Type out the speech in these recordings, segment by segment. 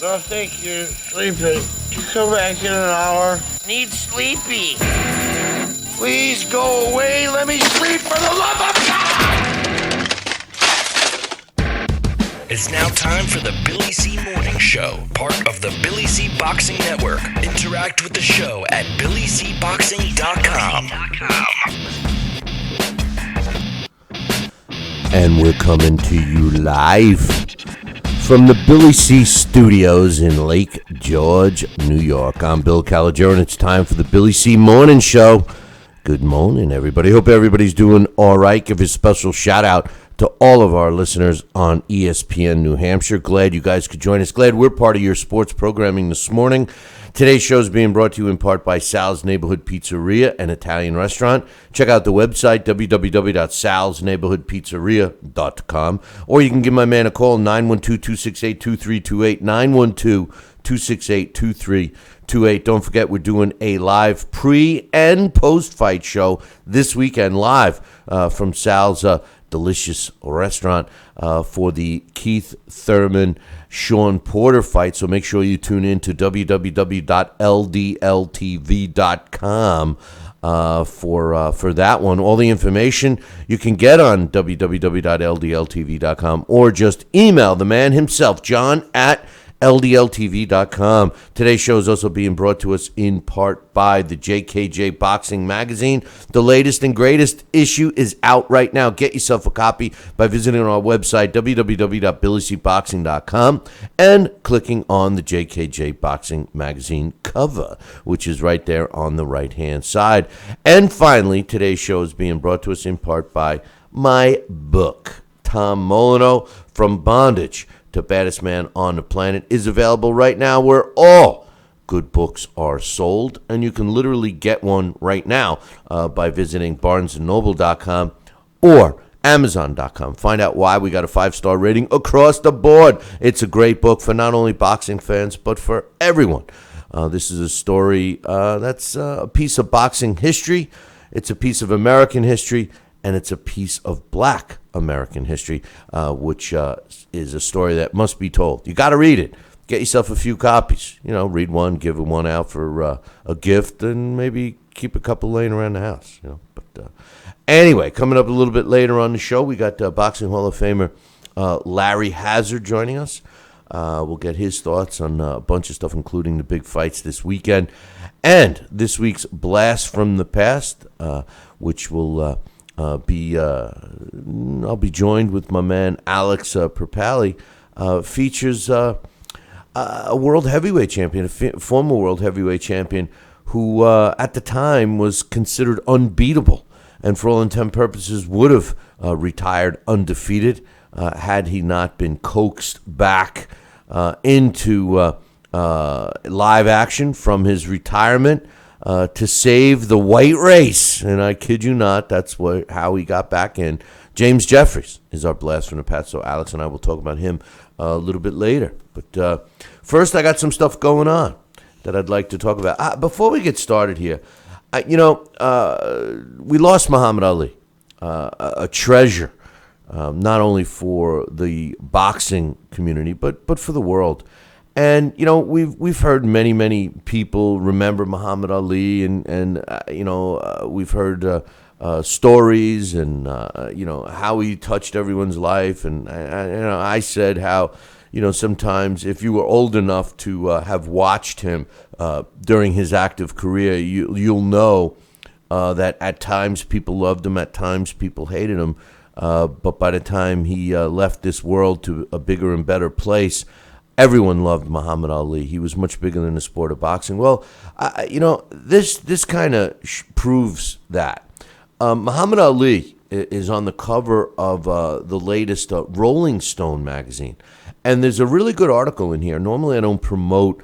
No, thank you. Sleepy. Come back in an hour. Need sleepy. Please go away. Let me sleep for the love of God! It's now time for the Billy C. Morning Show, part of the Billy C. Boxing Network. Interact with the show at BillyCBoxing.com. And we're coming to you live from the Billy C. Studios in Lake George, New York. I'm Bill Calogero, and it's time for the Billy C. Morning Show. Good morning, everybody. Hope everybody's doing all right. Give a special shout-out to all of our listeners on ESPN New Hampshire. Glad you guys could join us. Glad we're part of your sports programming this morning. Today's show is being brought to you in part by Sal's Neighborhood Pizzeria and Italian Restaurant. Check out the website, www.salsneighborhoodpizzeria.com. Or you can give my man a call, 912-268-2328, 912-268-2328. Don't forget, we're doing a live pre- and post-fight show this weekend live from Sal's delicious restaurant for the Keith Thurman Shawn Porter fight. So make sure you tune in to www.ldltv.com for that one. All the information you can get on www.ldltv.com or just email the man himself, John at ldltv.com. Today's show is also being brought to us in part by the JKJ Boxing Magazine. The latest and greatest issue is out right now. Get yourself a copy by visiting our website, www.billycboxing.com, and clicking on the JKJ Boxing Magazine cover, which is right there on the right-hand side. And finally, today's show is being brought to us in part by my book, Tom Molyneux, From Bondage to Baddest Man on the Planet, is available right now where all good books are sold, and you can literally get one right now by visiting barnesandnoble.com or amazon.com. Find out why we got a 5-star rating across the board. It's a great book for not only boxing fans, but for everyone. This is a story that's a piece of boxing history. It's a piece of American history, and it's a piece of black American history, which is a story that must be told. You got to read it. Get yourself a few copies. You know, read one, give one out for a gift, and maybe keep a couple laying around the house. You know, but anyway, coming up a little bit later on the show, we got Boxing Hall of Famer Larry Hazzard joining us. We'll get his thoughts on a bunch of stuff, including the big fights this weekend, and this week's Blast from the Past, which will I'll be joined with my man Alex Perpali. Features a world heavyweight champion, a former world heavyweight champion, who at the time was considered unbeatable, and for all intent and purposes would have retired undefeated had he not been coaxed back into live action from his retirement. To save the white race, and I kid you not, that's how he got back in. James Jeffries is our Blast from the Past, so Alex and I will talk about him a little bit later. But first, I got some stuff going on that I'd like to talk about. Before we get started here, we lost Muhammad Ali, a treasure, not only for the boxing community, but for the world. And we've heard many people remember Muhammad Ali, and we've heard stories and how he touched everyone's life. And I said how sometimes if you were old enough to have watched him during his active career, you'll know that at times people loved him, at times people hated him. But by the time he left this world to a bigger and better place, everyone loved Muhammad Ali. He was much bigger than the sport of boxing. Well, this kind of proves that. Muhammad Ali is on the cover of the latest Rolling Stone magazine. And there's a really good article in here. Normally I don't promote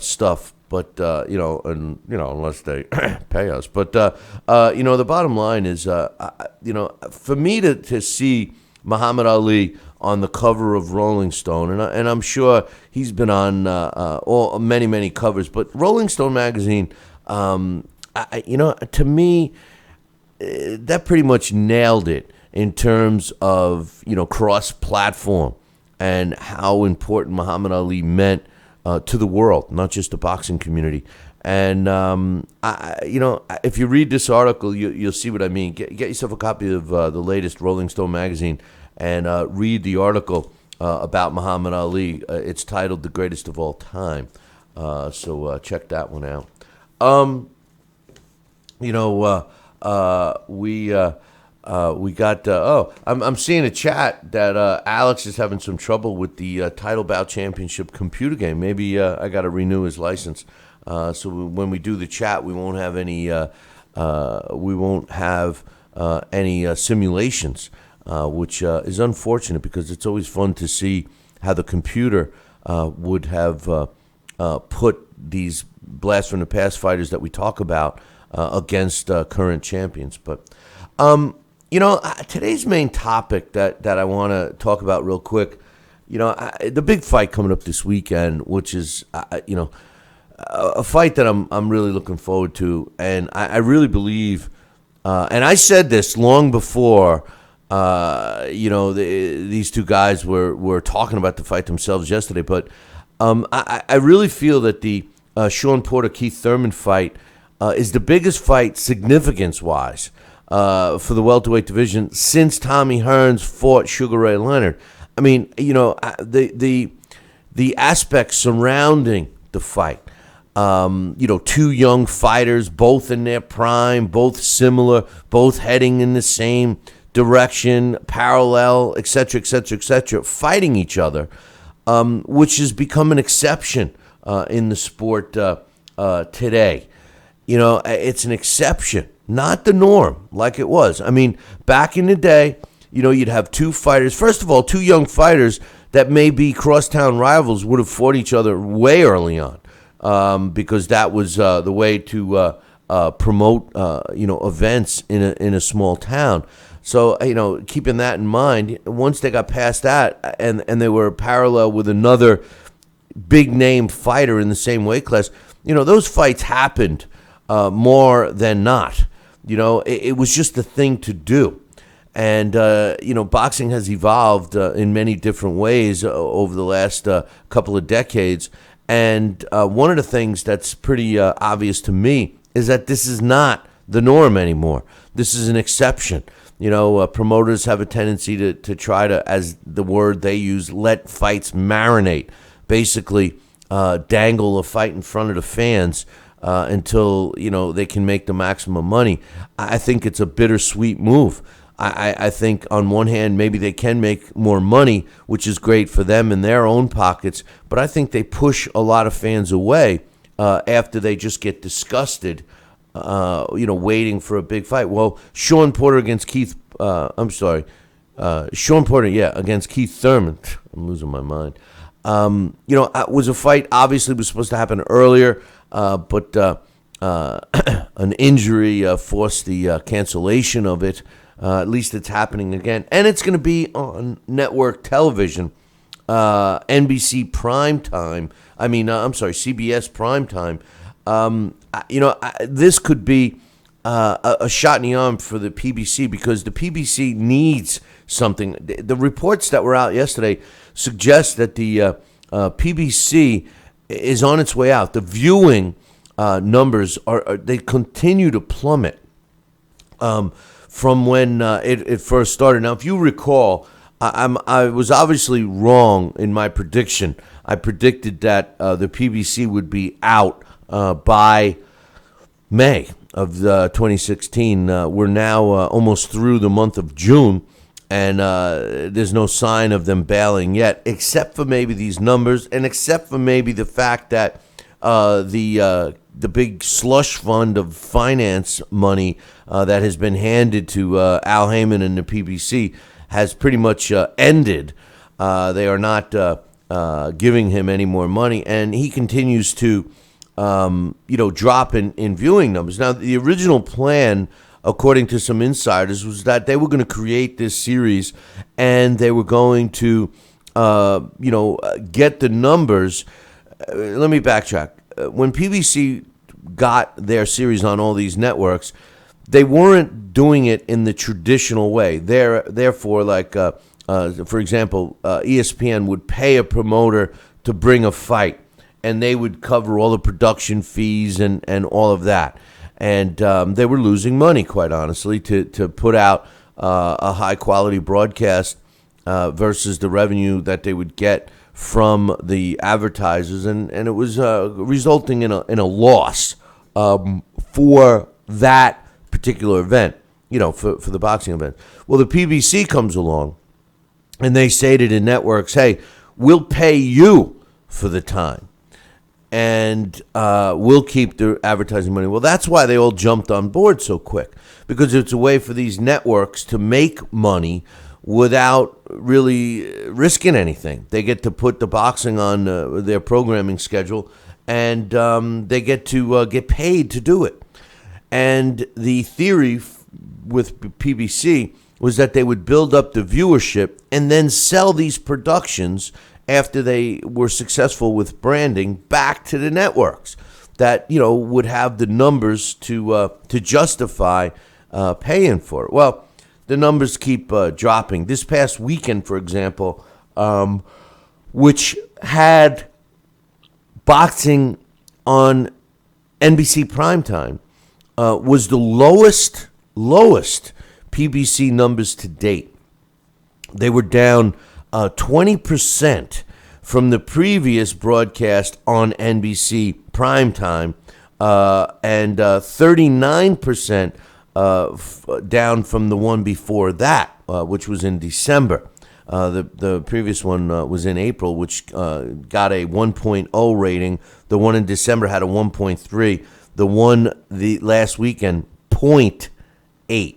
stuff, but, unless they pay us. But, the bottom line is, for me to see Muhammad Ali on the cover of Rolling Stone, and I'm sure he's been on many covers, but Rolling Stone magazine, to me, that pretty much nailed it in terms of cross-platform and how important Muhammad Ali meant to the world, not just the boxing community. And if you read this article, you'll see what I mean. Get yourself a copy of the latest Rolling Stone magazine and read the article about Muhammad Ali. It's titled "The Greatest of All Time." So check that one out. We got. I'm seeing a chat that Alex is having some trouble with the Title Bout Championship computer game. Maybe I got to renew his license. So when we do the chat, we won't have any. Any simulations, which is unfortunate because it's always fun to see how the computer would have put these blast from the past fighters that we talk about against current champions. But today's main topic that I want to talk about real quick, the big fight coming up this weekend, which is a fight that I'm really looking forward to, and I really believe, and I said this long before, these two guys were talking about the fight themselves yesterday, but I really feel that the Shawn Porter-Keith Thurman fight is the biggest fight significance-wise for the welterweight division since Tommy Hearns fought Sugar Ray Leonard. I mean, the aspects surrounding the fight. Two young fighters, both in their prime, both similar, both heading in the same direction, parallel, et cetera, fighting each other, which has become an exception in the sport today. It's an exception, not the norm like it was. I mean, back in the day, you'd have two fighters. First of all, two young fighters that may be crosstown rivals would have fought each other way early on. Because that was the way to promote, events in a small town. So, keeping that in mind, once they got past that and they were parallel with another big-name fighter in the same weight class, those fights happened more than not. It was just the thing to do. And, boxing has evolved in many different ways over the last couple of decades. And one of the things that's pretty obvious to me is that this is not the norm anymore. This is an exception. Promoters have a tendency to try to, as the word they use, let fights marinate. Basically, dangle a fight in front of the fans until, they can make the maximum money. I think it's a bittersweet move. I think on one hand, maybe they can make more money, which is great for them in their own pockets. But I think they push a lot of fans away after they just get disgusted, waiting for a big fight. Well, Shawn Porter against Keith, against Keith Thurman. I'm losing my mind. Was a fight, obviously was supposed to happen earlier, but an injury forced the cancellation of it. At least it's happening again. And it's going to be on network television, NBC primetime. CBS primetime. This could be a shot in the arm for the PBC because the PBC needs something. The reports that were out yesterday suggest that the PBC is on its way out. The viewing numbers they continue to plummet. From when it first started. Now, if you recall, I was obviously wrong in my prediction. I predicted that the PBC would be out by May of 2016. We're now almost through the month of June, and there's no sign of them bailing yet, except for maybe these numbers, and except for maybe the fact that the big slush fund of finance money that has been handed to Al Heyman and the PBC has pretty much ended. They are not giving him any more money, and he continues to, drop in viewing numbers. Now, the original plan, according to some insiders, was that they were going to create this series, and they were going to, get the numbers. Let me backtrack. When PBC got their series on all these networks, they weren't doing it in the traditional way. Therefore, for example, ESPN would pay a promoter to bring a fight, and they would cover all the production fees and all of that. And they were losing money, quite honestly, to put out a high-quality broadcast versus the revenue that they would get from the advertisers, and it was resulting in a loss for that particular event, for the boxing event. Well, the PBC comes along, and they say to the networks, hey, we'll pay you for the time, and we'll keep the advertising money. Well, that's why they all jumped on board so quick, because it's a way for these networks to make money without really risking anything. They get to put the boxing on their programming schedule, and they get to get paid to do it. And the theory with PBC was that they would build up the viewership and then sell these productions after they were successful with branding back to the networks that, would have the numbers to justify paying for it. Well, the numbers keep dropping. This past weekend, for example, which had boxing on NBC primetime, was the lowest PBC numbers to date. They were down 20% from the previous broadcast on NBC primetime, and 39% down from the one before that, which was in December. The previous one was in April, which got a 1.0 rating. The one in December had a 1.3. The one the last weekend, 0.8.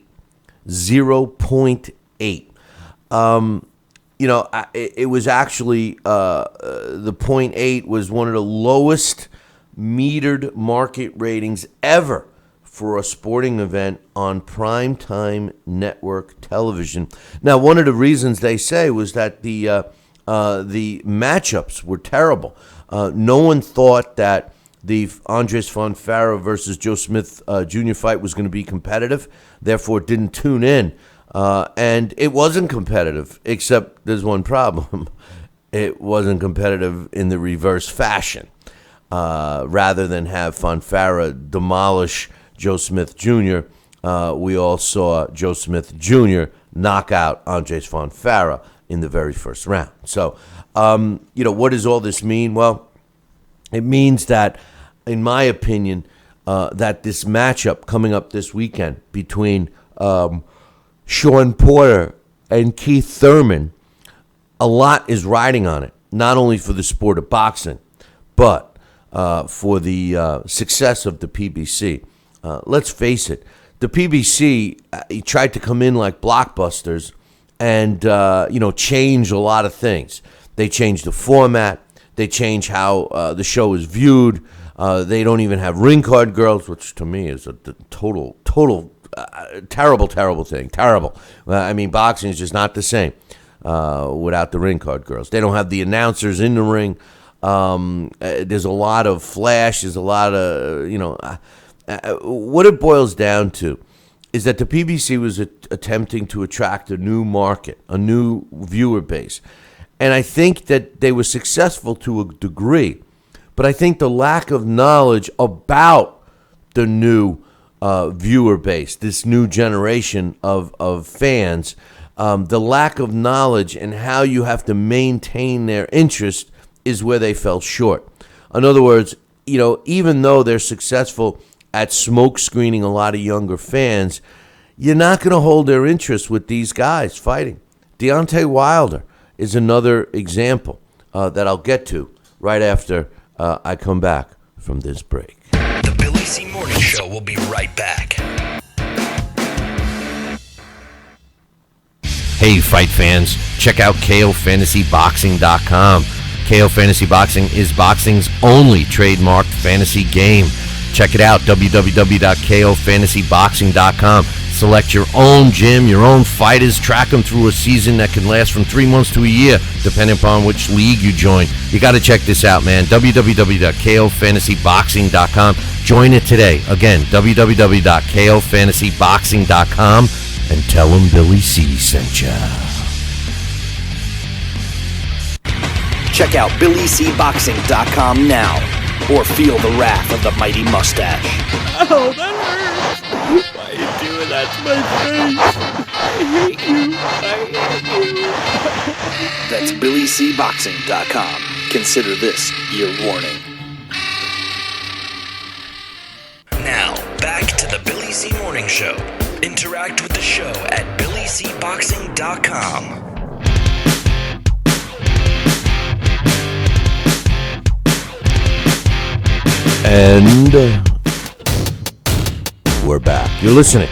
0.8. It was actually the 0.8 was one of the lowest metered market ratings ever for a sporting event on primetime network television. Now, one of the reasons they say was that the matchups were terrible. No one thought that the Andres Fonfara versus Joe Smith Jr. fight was going to be competitive, therefore didn't tune in. And it wasn't competitive, except there's one problem. It wasn't competitive in the reverse fashion. Rather than have Fonfara demolish Joe Smith Jr., we all saw Joe Smith Jr. knock out Andres Fonfara in the very first round. So, what does all this mean? Well, it means that, in my opinion, that this matchup coming up this weekend between Shawn Porter and Keith Thurman, a lot is riding on it, not only for the sport of boxing, but for the success of the PBC. Let's face it, the PBC tried to come in like blockbusters and, change a lot of things. They changed the format. They changed how the show is viewed. They don't even have ring card girls, which to me is a total terrible thing. Terrible. Boxing is just not the same without the ring card girls. They don't have the announcers in the ring. There's a lot of flash. There's a lot of, what it boils down to is that the PBC was attempting to attract a new market, a new viewer base. And I think that they were successful to a degree. But I think the lack of knowledge about the new viewer base, this new generation of fans, the lack of knowledge and how you have to maintain their interest is where they fell short. In other words, even though they're successful at smoke screening a lot of younger fans, you're not going to hold their interest with these guys fighting. Deontay Wilder is another example that I'll get to right after I come back from this break. The Billy C. Morning Show will be right back. Hey, fight fans, check out KOFantasyBoxing.com. KO Fantasy Boxing is boxing's only trademarked fantasy game. Check it out, www.KOFantasyBoxing.com. Select your own gym, your own fighters, track them through a season that can last from 3 months to a year, depending upon which league you join. You got to check this out, man. www.KOFantasyBoxing.com. Join it today. Again, www.KOFantasyBoxing.com, and tell them Billy C sent ya. Check out BillyCBoxing.com now, or feel the wrath of the mighty mustache. Oh, that hurts. Why are you doing that to my face? I hate you. That's BillyCBoxing.com. Consider this your warning. Now, back to the Billy C. Morning Show. Interact with the show at BillyCBoxing.com. And we're back. You're listening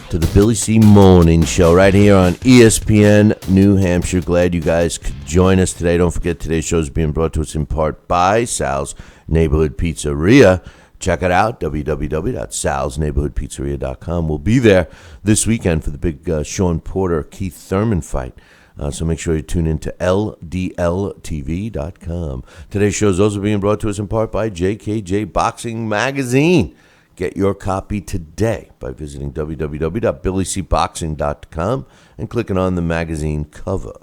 to the Billy C. Morning Show right here on ESPN New Hampshire. Glad you guys could join us today. Don't forget today's show is being brought to us in part by Sal's Neighborhood Pizzeria. Check it out, www.salsneighborhoodpizzeria.com. We'll be there this weekend for the big Shawn Porter-Keith Thurman fight. So make sure you tune in to LDLTV.com. Today's show is also being brought to us in part by JKJ Boxing Magazine. Get your copy today by visiting www.billycboxing.com and clicking on the magazine cover.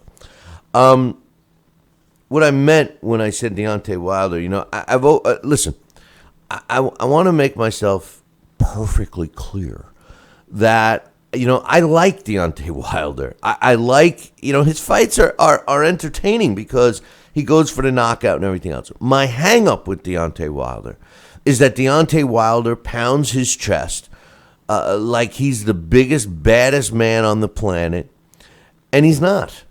What I meant when I said Deontay Wilder, listen, I want to make myself perfectly clear that, I like Deontay Wilder. I like, his fights are entertaining because he goes for the knockout and everything else. My hang-up with Deontay Wilder is that Deontay Wilder pounds his chest like he's the biggest, baddest man on the planet, and he's not.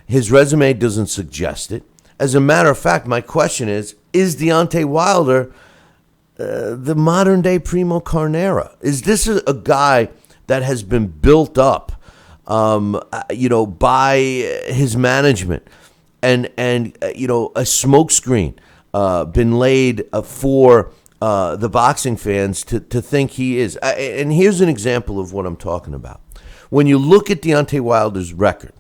His resume doesn't suggest it. As a matter of fact, my question is Deontay Wilder the modern-day Primo Carnera? Is this a guy that has been built up, by his management and a smokescreen been laid for the boxing fans to think he is? And here's an example of what I'm talking about. When you look at Deontay Wilder's record,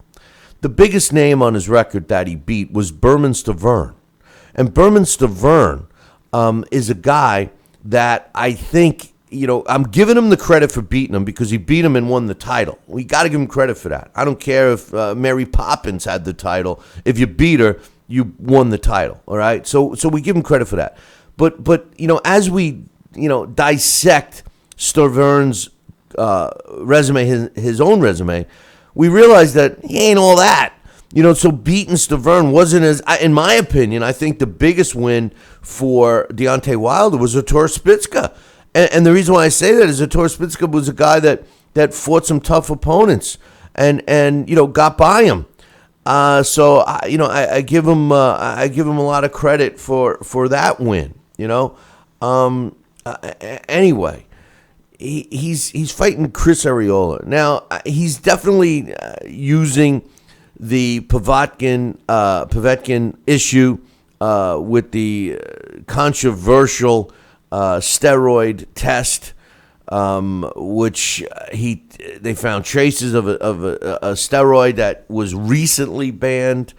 the biggest name on his record that he beat was Berman Stavern. And Berman Stavern is a guy that I think, I'm giving him the credit for beating him because he beat him and won the title. We got to give him credit for that. I don't care if Mary Poppins had the title. If you beat her, you won the title, all right? So we give him credit for that. But as we, dissect Stavern's resume, his own resume, we realize that he ain't all that. So beating Stavern wasn't as, in my opinion, I think the biggest win for Deontay Wilder was Artur Spitska. And the reason why I say that is Artur Spitska was a guy that fought some tough opponents and got by him. So I give him a lot of credit for that win. Anyway, he's fighting Chris Arreola. Now he's definitely using the Povetkin issue with the controversial steroid test, which they found traces of a steroid that was recently banned,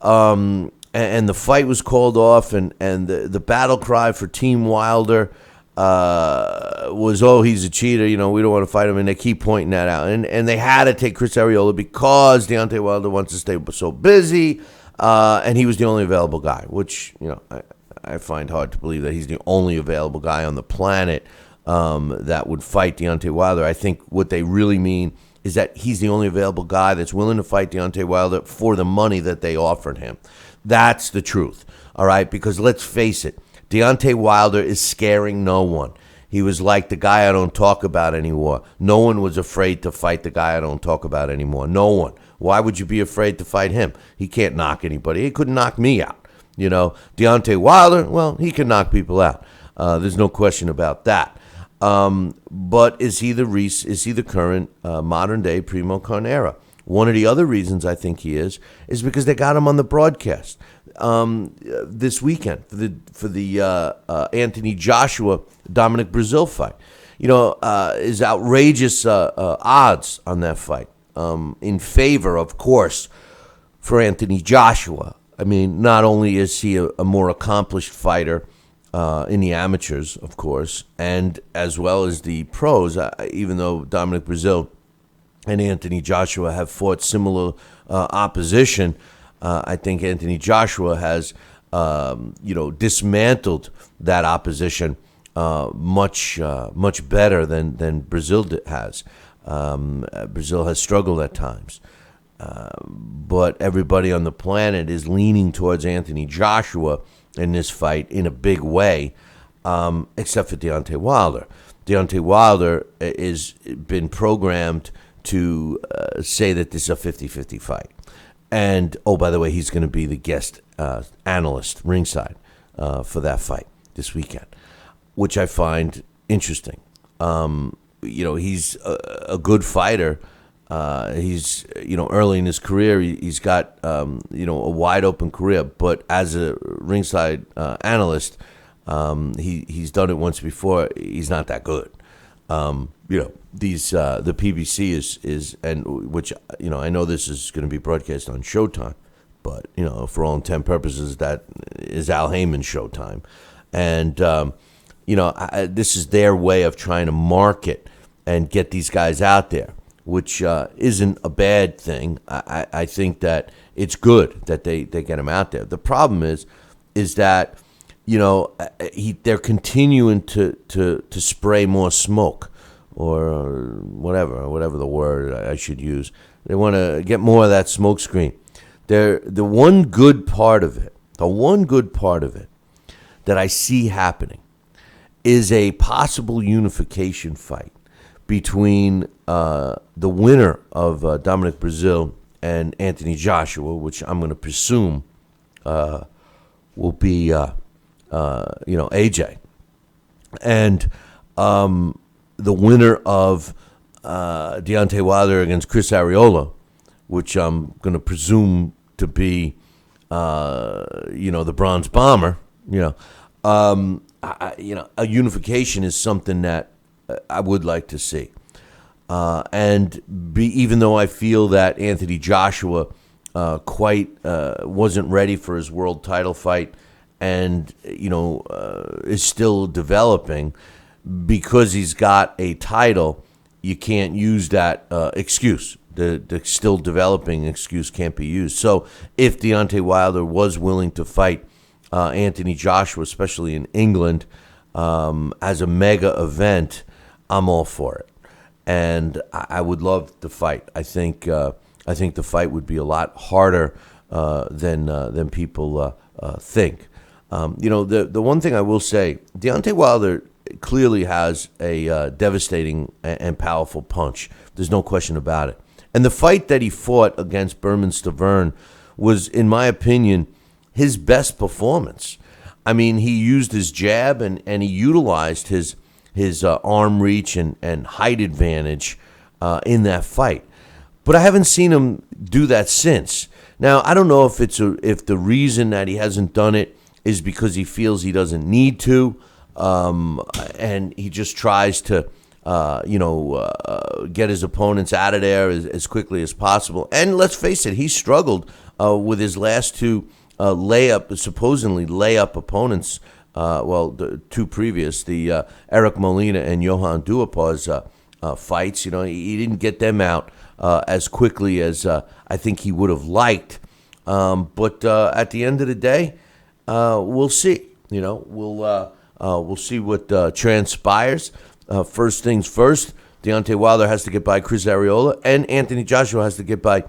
and the fight was called off, and the battle cry for Team Wilder was, oh, he's a cheater, we don't want to fight him, and they keep pointing that out. And they had to take Chris Arreola because Deontay Wilder wants to stay so busy, and he was the only available guy, which, I find hard to believe that he's the only available guy on the planet that would fight Deontay Wilder. I think what they really mean is that he's the only available guy that's willing to fight Deontay Wilder for the money that they offered him. That's the truth, all right? Because let's face it, Deontay Wilder is scaring no one. He was like the guy I don't talk about anymore. No one was afraid to fight the guy I don't talk about anymore. No one. Why would you be afraid to fight him? He can't knock anybody. He couldn't knock me out. Deontay Wilder, well, he can knock people out. There's no question about that. But is he the current modern day Primo Carnera? One of the other reasons I think he is because they got him on the broadcast this weekend for the Anthony Joshua Dominic Breazeale fight. Is outrageous odds on that fight in favor, of course, for Anthony Joshua. I mean, not only is he a more accomplished fighter in the amateurs, of course, and as well as the pros, even though Dominic Breazeale and Anthony Joshua have fought similar opposition, I think Anthony Joshua has, dismantled that opposition much better than Brazil has. Brazil has struggled at times. But everybody on the planet is leaning towards Anthony Joshua in this fight in a big way, except for Deontay Wilder. Deontay Wilder has been programmed to say that this is a 50-50 fight. And, oh, by the way, he's going to be the guest analyst ringside for that fight this weekend, which I find interesting. He's a good fighter. He's, early in his career, he's got, a wide open career. But as a ringside analyst, he's done it once before. He's not that good. The PBC is which I know this is going to be broadcast on Showtime, but for all intent purposes, that is Al Heyman's Showtime, and this is their way of trying to market and get these guys out there, which isn't a bad thing. I think that it's good that they get them out there. The problem is that they're continuing to spray more smoke, or whatever the word I should use. They want to get more of that smoke screen. The one good part of it that I see happening is a possible unification fight between the winner of Dominic Breazeale and Anthony Joshua, which I'm going to presume will be AJ, and the winner of Deontay Wilder against Chris Arreola, which I'm going to presume to be the Bronze Bomber. A unification is something that I would like to see. Even though I feel that Anthony Joshua wasn't ready for his world title fight and, is still developing, because he's got a title, you can't use that excuse. The still developing excuse can't be used. So if Deontay Wilder was willing to fight Anthony Joshua, especially in England, as a mega event, I'm all for it. And I would love the fight. I think the fight would be a lot harder than people think. The one thing I will say, Deontay Wilder clearly has a devastating and powerful punch. There's no question about it. And the fight that he fought against Berman Stavern was, in my opinion, his best performance. I mean, he used his jab and he utilized his arm reach and height advantage in that fight. But I haven't seen him do that since. Now, I don't know if if the reason that he hasn't done it is because he feels he doesn't need to, and he just tries to, get his opponents out of there as quickly as possible. And let's face it, he struggled with his last two supposedly layup opponents. The two previous, the Eric Molina and Johan Duhaupas fights. He didn't get them out as quickly as I think he would have liked. But at the end of the day, we'll see. We'll see what transpires. First things first, Deontay Wilder has to get by Chris Arreola, and Anthony Joshua has to get by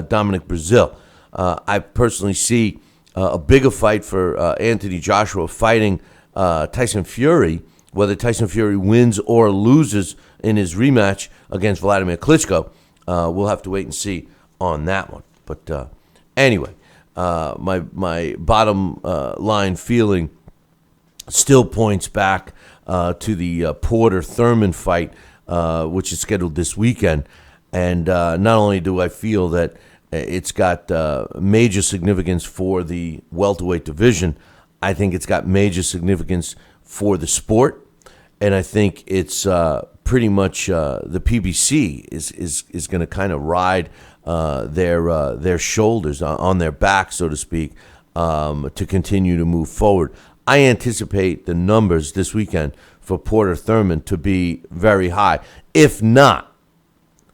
Dominic Breazeale. I personally see a bigger fight for Anthony Joshua fighting Tyson Fury, whether Tyson Fury wins or loses in his rematch against Vladimir Klitschko. We'll have to wait and see on that one. But anyway, my bottom line feeling still points back to the Porter-Thurman fight, which is scheduled this weekend. And not only do I feel that it's got major significance for the welterweight division, I think it's got major significance for the sport. And I think it's pretty much the PBC is going to kind of ride their shoulders, on their back, so to speak, to continue to move forward. I anticipate the numbers this weekend for Porter-Thurman to be very high. If not,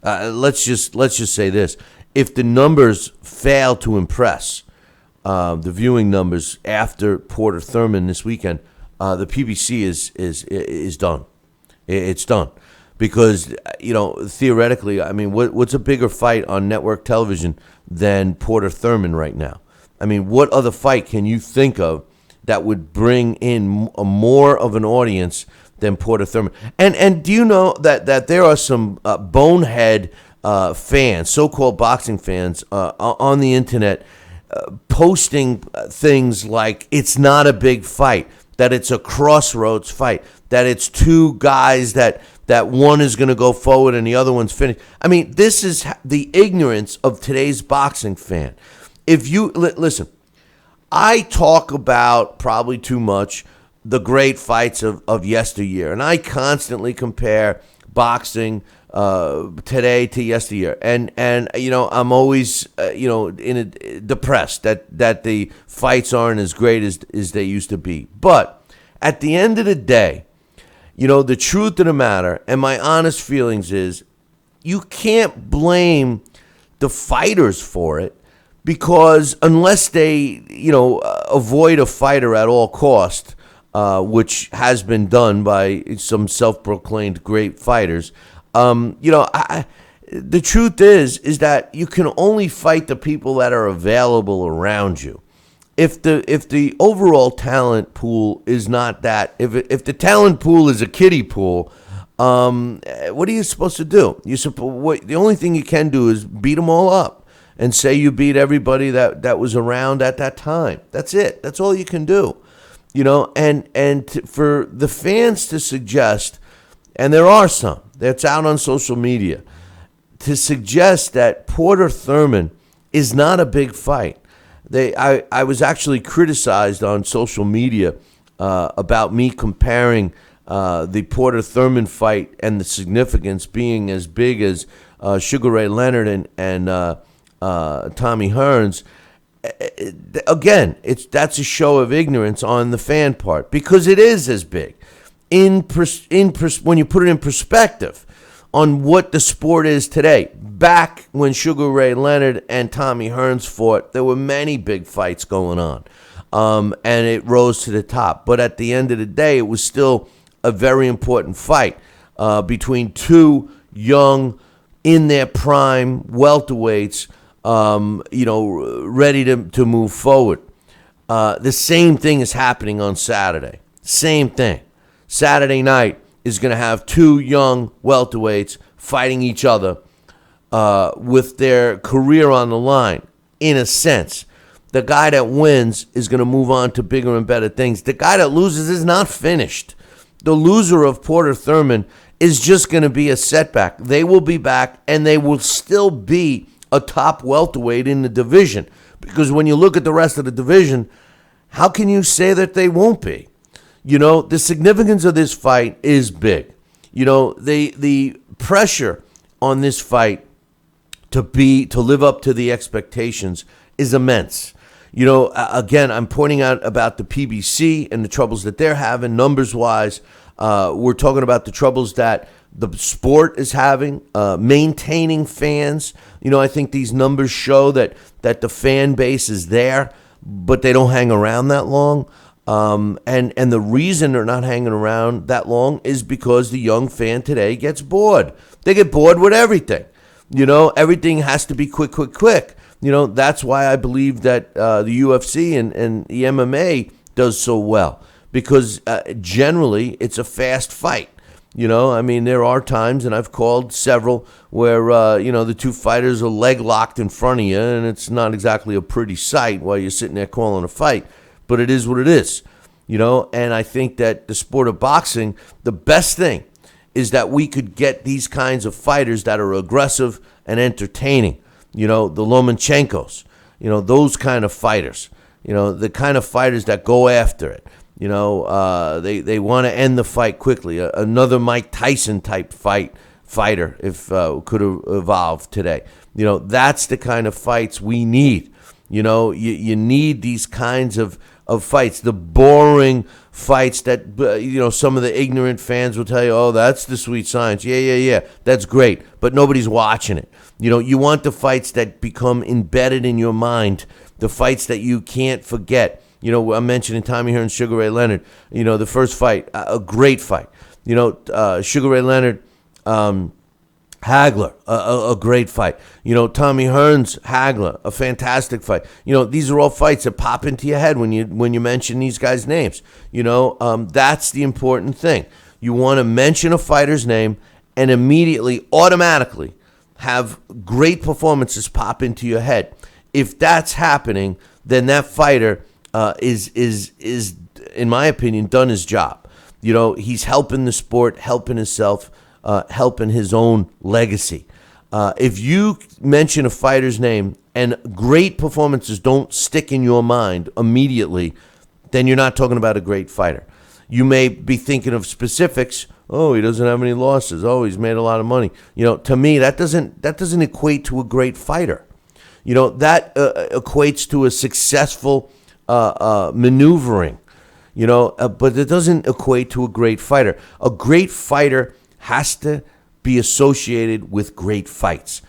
let's just say this: if the numbers fail to impress, the viewing numbers after Porter-Thurman this weekend, the PBC is done. It's done. Because, theoretically, I mean, what's a bigger fight on network television than Porter-Thurman right now? I mean, what other fight can you think of that would bring in more of an audience than Porter-Thurman? And do you know that there are some bonehead fans, so-called boxing fans, on the internet posting things like it's not a big fight, that it's a crossroads fight, that it's two guys that one is going to go forward and the other one's finished. I mean, this is the ignorance of today's boxing fan. If you listen, I talk about probably too much the great fights of yesteryear, and I constantly compare boxing today to yesteryear, and I'm always depressed that the fights aren't as great as they used to be. But at the end of the day, the truth of the matter and my honest feelings is you can't blame the fighters for it, because unless they, avoid a fighter at all cost, which has been done by some self-proclaimed great fighters, the truth is that you can only fight the people that are available around you. If the overall talent pool is not that, if the talent pool is a kiddie pool, what are you supposed to do? The only thing you can do is beat them all up and say you beat everybody that was around at that time. That's it. That's all you can do. For the fans to suggest, and there are some that's out on social media, to suggest that Porter-Thurman is not a big fight. I was actually criticized on social media about me comparing the Porter-Thurman fight and the significance being as big as Sugar Ray Leonard and Tommy Hearns. Again, that's a show of ignorance on the fan part, because it is as big. When you put it in perspective on what the sport is today. Back when Sugar Ray Leonard and Tommy Hearns fought, there were many big fights going on, and it rose to the top. But at the end of the day, it was still a very important fight between two young, in their prime welterweights, ready to move forward. The same thing is happening on Saturday. Same thing. Saturday night is going to have two young welterweights fighting each other with their career on the line, in a sense. The guy that wins is going to move on to bigger and better things. The guy that loses is not finished. The loser of Porter-Thurman is just going to be a setback. They will be back, and they will still be a top welterweight in the division. Because when you look at the rest of the division, how can you say that they won't be? The significance of this fight is big. The pressure on this fight to live up to the expectations is immense. Again, I'm pointing out about the PBC and the troubles that they're having numbers-wise. We're talking about the troubles that the sport is having, maintaining fans. I think these numbers show that the fan base is there, but they don't hang around that long. And the reason they're not hanging around that long is because the young fan today gets bored. They get bored with everything. Everything has to be quick. That's why I believe that the UFC and the MMA does so well, because generally it's a fast fight. There are times, and I've called several, where, the two fighters are leg locked in front of you, and it's not exactly a pretty sight while you're sitting there calling a fight. But it is what it is, and I think that the sport of boxing, the best thing is that we could get these kinds of fighters that are aggressive and entertaining, the Lomachenkos, those kind of fighters, the kind of fighters that go after it, they want to end the fight quickly. Another Mike Tyson type fighter, if could have evolved today. That's the kind of fights we need. You need these kinds of of fights, the boring fights that some of the ignorant fans will tell you, oh, that's the sweet science. Yeah, that's great, but nobody's watching it. You want the fights that become embedded in your mind, the fights that you can't forget. I'm mentioning Tommy Hearns, Sugar Ray Leonard. The first fight, a great fight. Sugar Ray Leonard, Hagler, a great fight. Tommy Hearns, Hagler, a fantastic fight. These are all fights that pop into your head when you mention these guys' names. That's the important thing. You want to mention a fighter's name and immediately, automatically, have great performances pop into your head. If that's happening, then that fighter is in my opinion done his job. He's helping the sport, helping himself, helping his own legacy. If you mention a fighter's name and great performances don't stick in your mind immediately, then you're not talking about a great fighter. You may be thinking of specifics. Oh, he doesn't have any losses. Oh, he's made a lot of money. To me, that doesn't equate to a great fighter. That equates to a successful maneuvering. But it doesn't equate to a great fighter. A great fighter has to be associated with great fights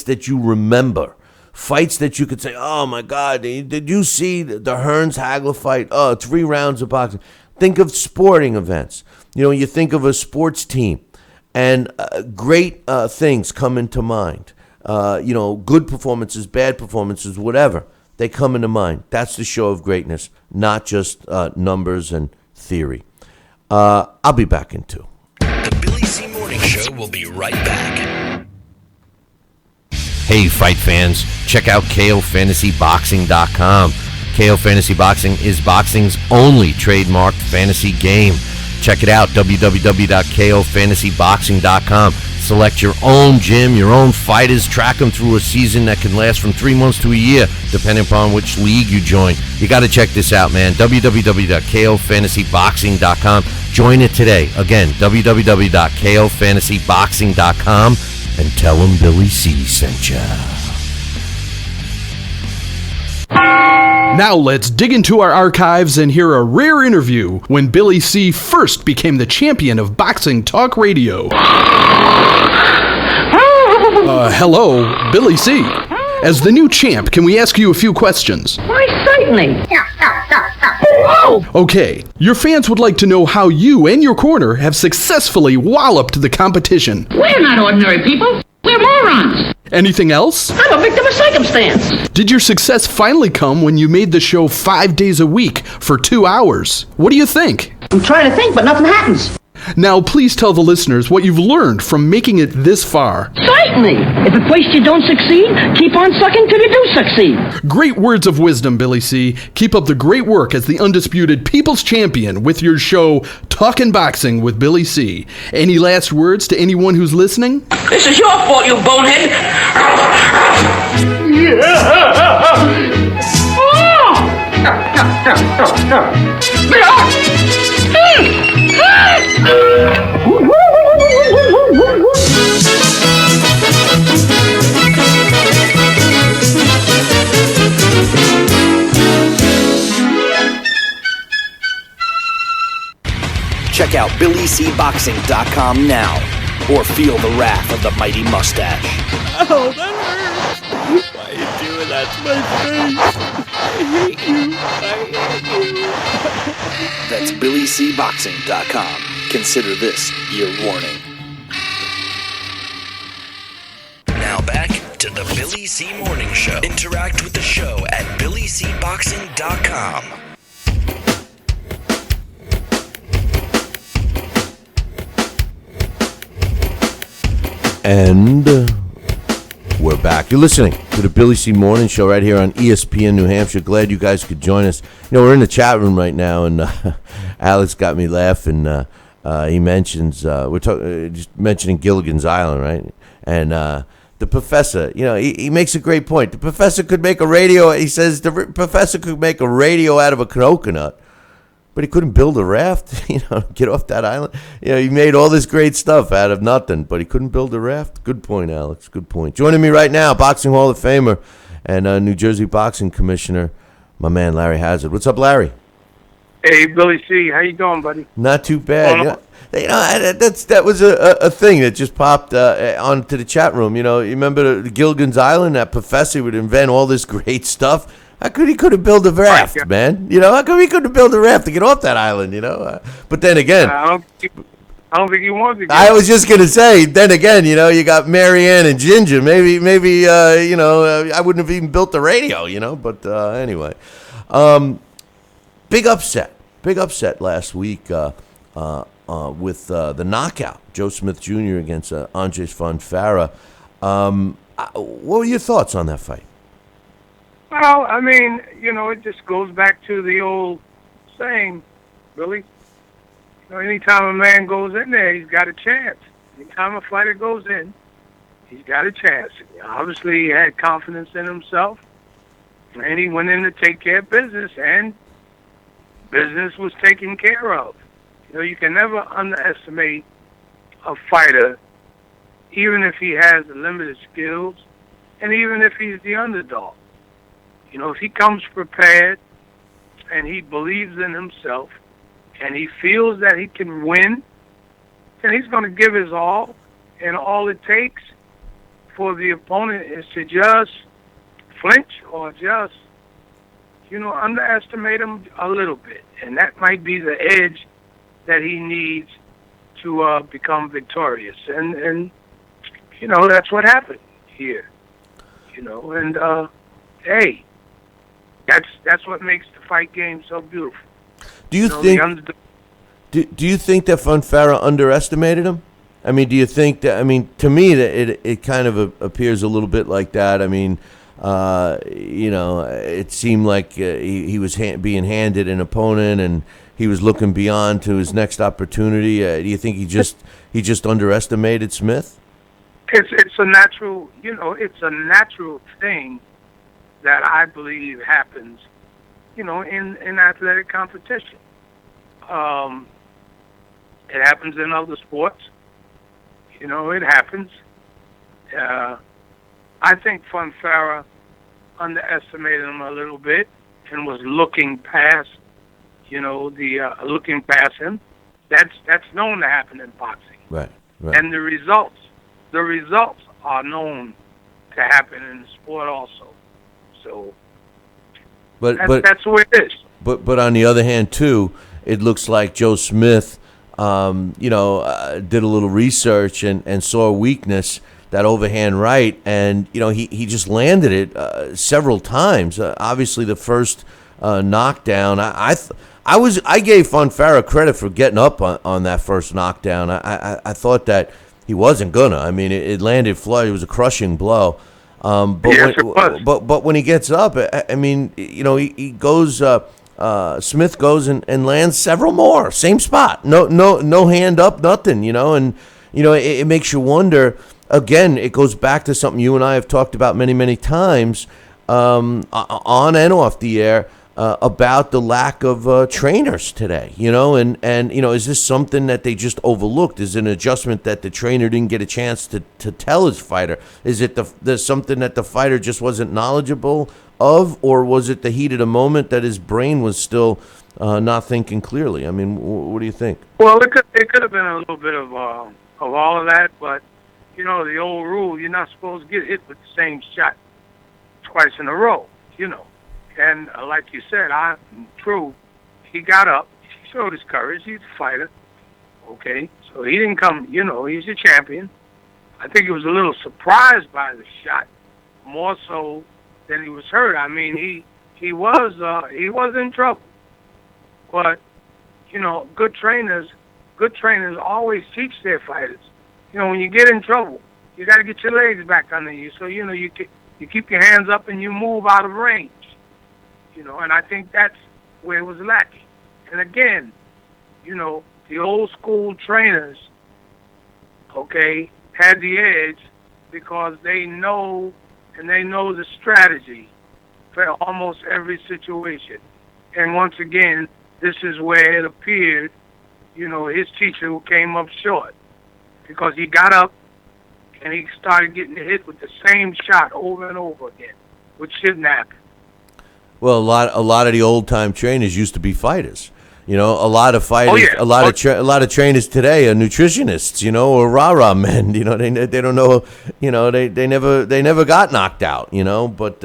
that you remember, fights that you could say, oh my God, did you see the Hearns-Hagler fight? Oh, 3 rounds of boxing. Think of sporting events. You think of a sports team, and great things come into mind. Good performances, bad performances, whatever. They come into mind. That's the show of greatness, not just numbers and theory. I'll be back in 2. The Billy C. Morning Show will be right back. Hey, fight fans, check out KOFantasyBoxing.com. KO Fantasy Boxing is boxing's only trademarked fantasy game. Check it out, www.KOFantasyBoxing.com. Select your own gym, your own fighters, track them through a season that can last from 3 months to a year, depending upon which league you join. You got to check this out, man. www.KOFantasyBoxing.com. Join it today. Again, www.KOFantasyBoxing.com, and tell them Billy C sent ya. Now let's dig into our archives and hear a rare interview when Billy C. first became the champion of boxing talk radio. Hello, Billy C. As the new champ, can we ask you a few questions? Why, certainly. Okay, your fans would like to know how you and your corner have successfully walloped the competition. We're not ordinary people. We're morons. Anything else? I'm a victim of circumstance. Did your success finally come when you made the show 5 days a week for 2 hours? What do you think? I'm trying to think, but nothing happens. Now, please tell the listeners what you've learned from making it this far. Certainly. If at first you don't succeed, keep on sucking till you do succeed. Great words of wisdom, Billy C. Keep up the great work as the undisputed People's Champion with your show, Talkin' Boxing with Billy C. Any last words to anyone who's listening? This is your fault, you bonehead. Check out BillyCBoxing.com now, or feel the wrath of the mighty mustache. Oh, that hurts. Why are you doing that to my face? I hate you. That's BillyCBoxing.com. Consider this your warning. Now back to the Billy C. Morning Show. Interact with the show at BillyCBoxing.com. And we're back. You're listening to the Billy C. Morning Show right here on ESPN New Hampshire. Glad you guys could join us. We're in the chat room right now, and Alex got me laughing. He mentions we're just mentioning Gilligan's Island, right? And the professor, he makes a great point. The professor could make a radio. He says the professor could make a radio out of a coconut, but he couldn't build a raft, get off that island. He made all this great stuff out of nothing, but he couldn't build a raft. Good point, Alex. Good point. Joining me right now, Boxing Hall of Famer and New Jersey Boxing Commissioner, my man Larry Hazzard. What's up, Larry? Hey, Billy C. How you doing, buddy? Not too bad. That was a thing that just popped onto the chat room. You remember the Gilligan's Island? That professor would invent all this great stuff. How come he couldn't build a raft, man? How come he couldn't build a raft to get off that island? But then again, I don't think he wanted to. I was just gonna say. Then again, you got Marianne and Ginger. Maybe I wouldn't have even built the radio. But anyway, big upset last week with the knockout, Joe Smith Jr. against Andres Fonfara. What were your thoughts on that fight? Well, I mean, it just goes back to the old saying, Billy. Anytime a man goes in there, he's got a chance. Anytime a fighter goes in, he's got a chance. Obviously, he had confidence in himself, and he went in to take care of business, and business was taken care of. You can never underestimate a fighter, even if he has limited skills, and even if he's the underdog. If he comes prepared and he believes in himself and he feels that he can win, then he's going to give his all, and all it takes for the opponent is to just flinch or just, underestimate him a little bit. And that might be the edge that he needs to become victorious. And that's what happened here. And hey, that's what makes the fight game so beautiful. Do you think? Do you think that Fonfara underestimated him? I mean, do you think that? I mean, to me, that it kind of appears a little bit like that. I mean, it seemed like he was being handed an opponent, and he was looking beyond to his next opportunity. Do you think he just underestimated Smith? It's a natural, it's a natural thing that I believe happens, in athletic competition. It happens in other sports. It happens. I think Fonfara underestimated him a little bit and was looking past, looking past him. That's known to happen in boxing. Right. And the results are known to happen in the sport also. So that's the way it is. But on the other hand, too, it looks like Joe Smith, did a little research and saw a weakness, that overhand right, and he just landed it several times. Obviously, the first knockdown, I gave Fonfara credit for getting up on that first knockdown. I thought that he wasn't gonna. I mean, it landed flush. It was a crushing blow. But when he gets up, I mean, he goes. Smith goes and lands several more, same spot. No hand up, nothing. And it makes you wonder. Again, it goes back to something you and I have talked about many times, on and off the air, about the lack of trainers today. And is this something that they just overlooked? Is it an adjustment that the trainer didn't get a chance to tell his fighter? Is it there's something that the fighter just wasn't knowledgeable of, or was it the heat of the moment that his brain was still not thinking clearly? I mean, what do you think? Well, it could have been a little bit of all of that, but the old rule, you're not supposed to get hit with the same shot twice in a row. And like you said, true, he got up, he showed his courage, he's a fighter, okay? So he didn't come, he's a champion. I think he was a little surprised by the shot, more so than he was hurt. I mean, he was in trouble. But, good trainers always teach their fighters, when you get in trouble, you got to get your legs back under you. So, you keep your hands up and you move out of range. And I think that's where it was lacking. And again, the old school trainers, okay, had the edge because they know the strategy for almost every situation. And once again, this is where it appeared, his teacher came up short because he got up and he started getting hit with the same shot over and over again, which shouldn't happen. Well, a lot of the old time trainers used to be fighters. You know, a lot of fighters, a lot of trainers today are nutritionists. You know, or rah-rah men. You know, they don't know. You know, they never got knocked out. You know, but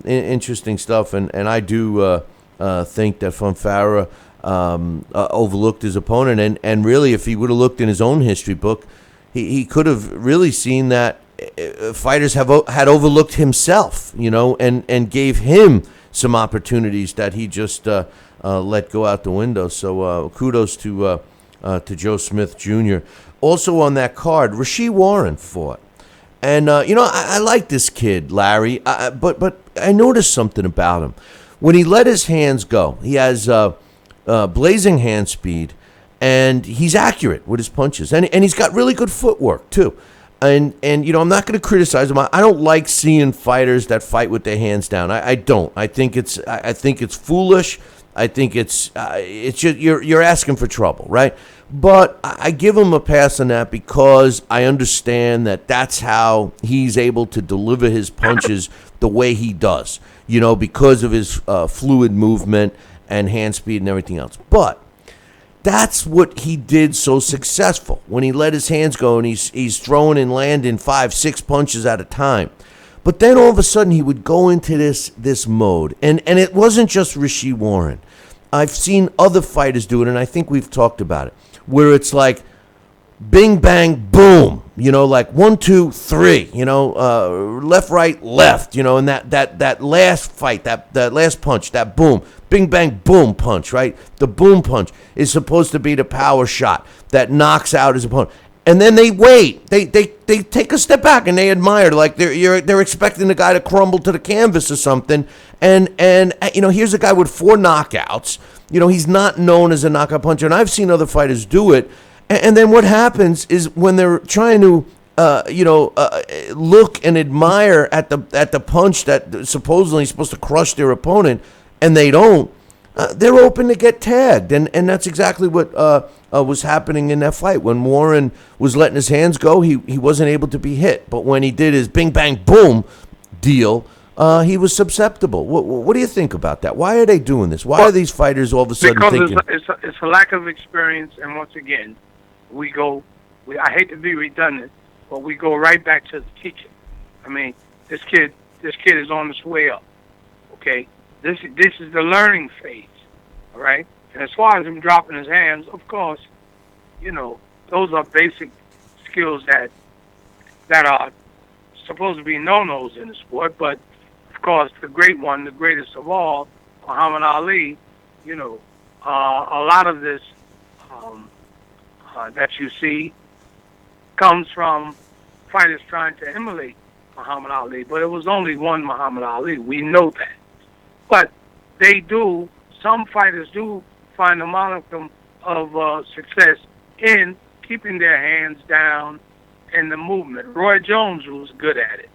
interesting stuff. And I do think that Fonfara overlooked his opponent, and really, if he would have looked in his own history book, he could have really seen that fighters had overlooked himself, you know, and gave him some opportunities that he just let go out the window. So kudos to Joe Smith Jr. Also on that card, Rasheed Warren fought. And, you know, I like this kid, Larry, but I noticed something about him. When he let his hands go, he has blazing hand speed, and he's accurate with his punches. And he's got really good footwork, too. And you know, I'm not going to criticize him. I don't like seeing fighters that fight with their hands down. I don't. I think it's foolish. I think it's just, you're asking for trouble, right? But I give him a pass on that because I understand that that's how he's able to deliver his punches the way he does, you know, because of his fluid movement and hand speed and everything else. But that's what he did so successful when he let his hands go and he's throwing and landing 5-6 punches at a time. But then all of a sudden he would go into this mode. And it wasn't just Rasheed Warren. I've seen other fighters do it, and I think we've talked about it, where it's like bing, bang, boom, you know, like 1, 2, 3, you know, left, right, left, you know, and that last fight, that last punch, that boom, bing, bang, boom punch, right? The boom punch is supposed to be the power shot that knocks out his opponent. And then they wait. They take a step back and they admire, like they're expecting the guy to crumble to the canvas or something. And you know, here's a guy with 4 knockouts. You know, he's not known as a knockout puncher, and I've seen other fighters do it. And then what happens is when they're trying to look and admire at the punch that supposedly is supposed to crush their opponent, and they don't, they're open to get tagged. And that's exactly what was happening in that fight. When Warren was letting his hands go, he wasn't able to be hit. But when he did his bing, bang, boom deal, he was susceptible. What do you think about that? Why are they doing this? Why are these fighters all of a sudden thinking? Because it's a lack of experience, and once again, I hate to be redundant, but we go right back to the teacher. I mean, this kid is on his way up. Okay, this is the learning phase. All right, and as far as him dropping his hands, of course, you know, those are basic skills that are supposed to be no-nos in the sport. But of course, the greatest of all, Muhammad Ali, you know, a lot of this that you see comes from fighters trying to emulate Muhammad Ali, but it was only one Muhammad Ali. We know that. But some fighters do find a modicum of success in keeping their hands down in the movement. Roy Jones was good at it,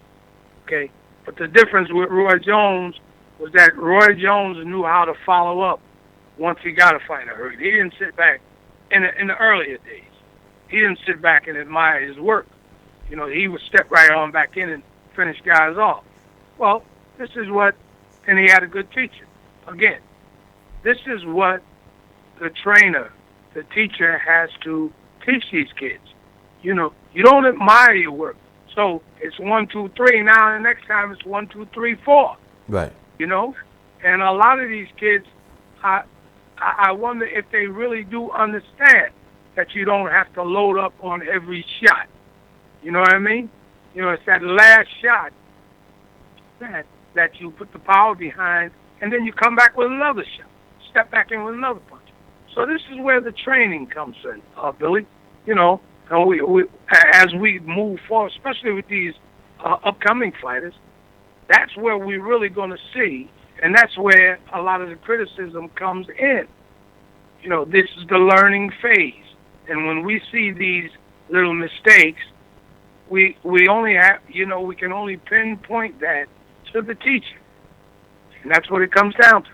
okay? But the difference with Roy Jones was that Roy Jones knew how to follow up once he got a fighter hurt. He didn't sit back in the earlier days. He didn't sit back and admire his work. You know, he would step right on back in and finish guys off. Well, and he had a good teacher. Again, this is what the trainer, the teacher has to teach these kids. You know, you don't admire your work. So it's 1, 2, 3. Now the next time it's 1, 2, 3, 4. Right. You know, and a lot of these kids, I wonder if they really do understand that you don't have to load up on every shot. You know what I mean? You know, it's that last shot that you put the power behind, and then you come back with another shot. Step back in with another punch. So this is where the training comes in, Billy. You know, and we as we move forward, especially with these upcoming fighters, that's where we're really going to see, and that's where a lot of the criticism comes in. You know, this is the learning phase. And when we see these little mistakes, we only have, you know, we can only pinpoint that to the teacher. And that's what it comes down to.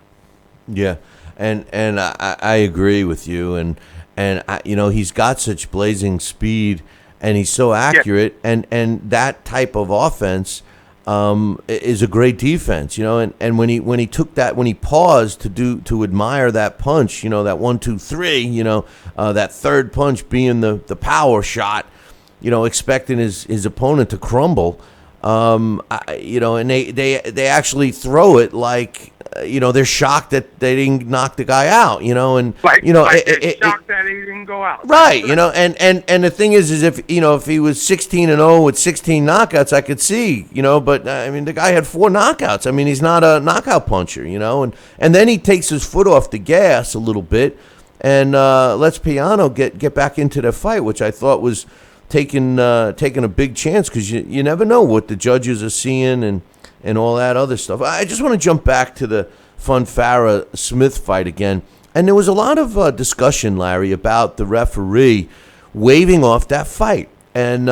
Yeah. And I agree with you. And I, you know, he's got such blazing speed and he's so accurate. Yeah. And that type of offense, is a great defense, and when he took that, when he paused to admire that punch, that 1, 2, 3, that third punch being the power shot, expecting his opponent to crumble, and they actually throw it like, they're shocked that they didn't knock the guy out, and they're shocked that he didn't go out. Right, and the thing is if he was 16-0 with 16 knockouts, I could see, but the guy had 4 knockouts. He's not a knockout puncher, and then he takes his foot off the gas a little bit and lets Piano get back into the fight, which I thought was taking a big chance, because you never know what the judges are seeing and all that other stuff. I just want to jump back to the Fonfara-Smith fight again. And there was a lot of discussion, Larry, about the referee waving off that fight. And,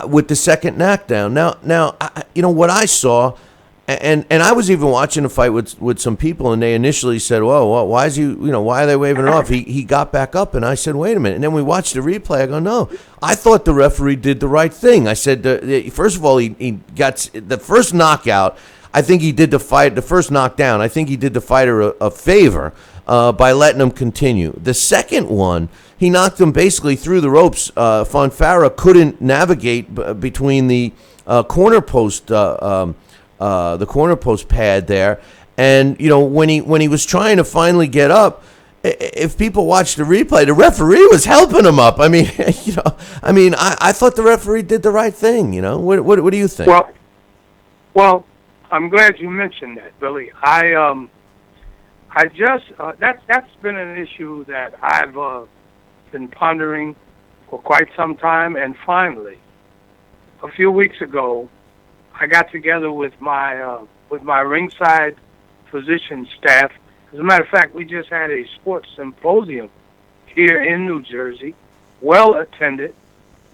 with the second knockdown. Now, what I saw, and I was even watching the fight with some people, and they initially said, "Whoa, why is why are they waving it off?" He got back up, and I said, "Wait a minute." And then we watched the replay. I go, "No, I thought the referee did the right thing." I said, first of all, he got the first knockout. I think he did the first knockdown. I think he did the fighter a favor by letting him continue. The second one, he knocked him basically through the ropes. Fonfara couldn't navigate between the corner post. The corner post pad there, and when he was trying to finally get up, if people watch the replay, the referee was helping him up. I thought the referee did the right thing. What do you think? Well, I'm glad you mentioned that, Billy. I just that's been an issue that I've been pondering for quite some time, and finally, a few weeks ago, I got together with my ringside physician staff. As a matter of fact, we just had a sports symposium here in New Jersey, well attended,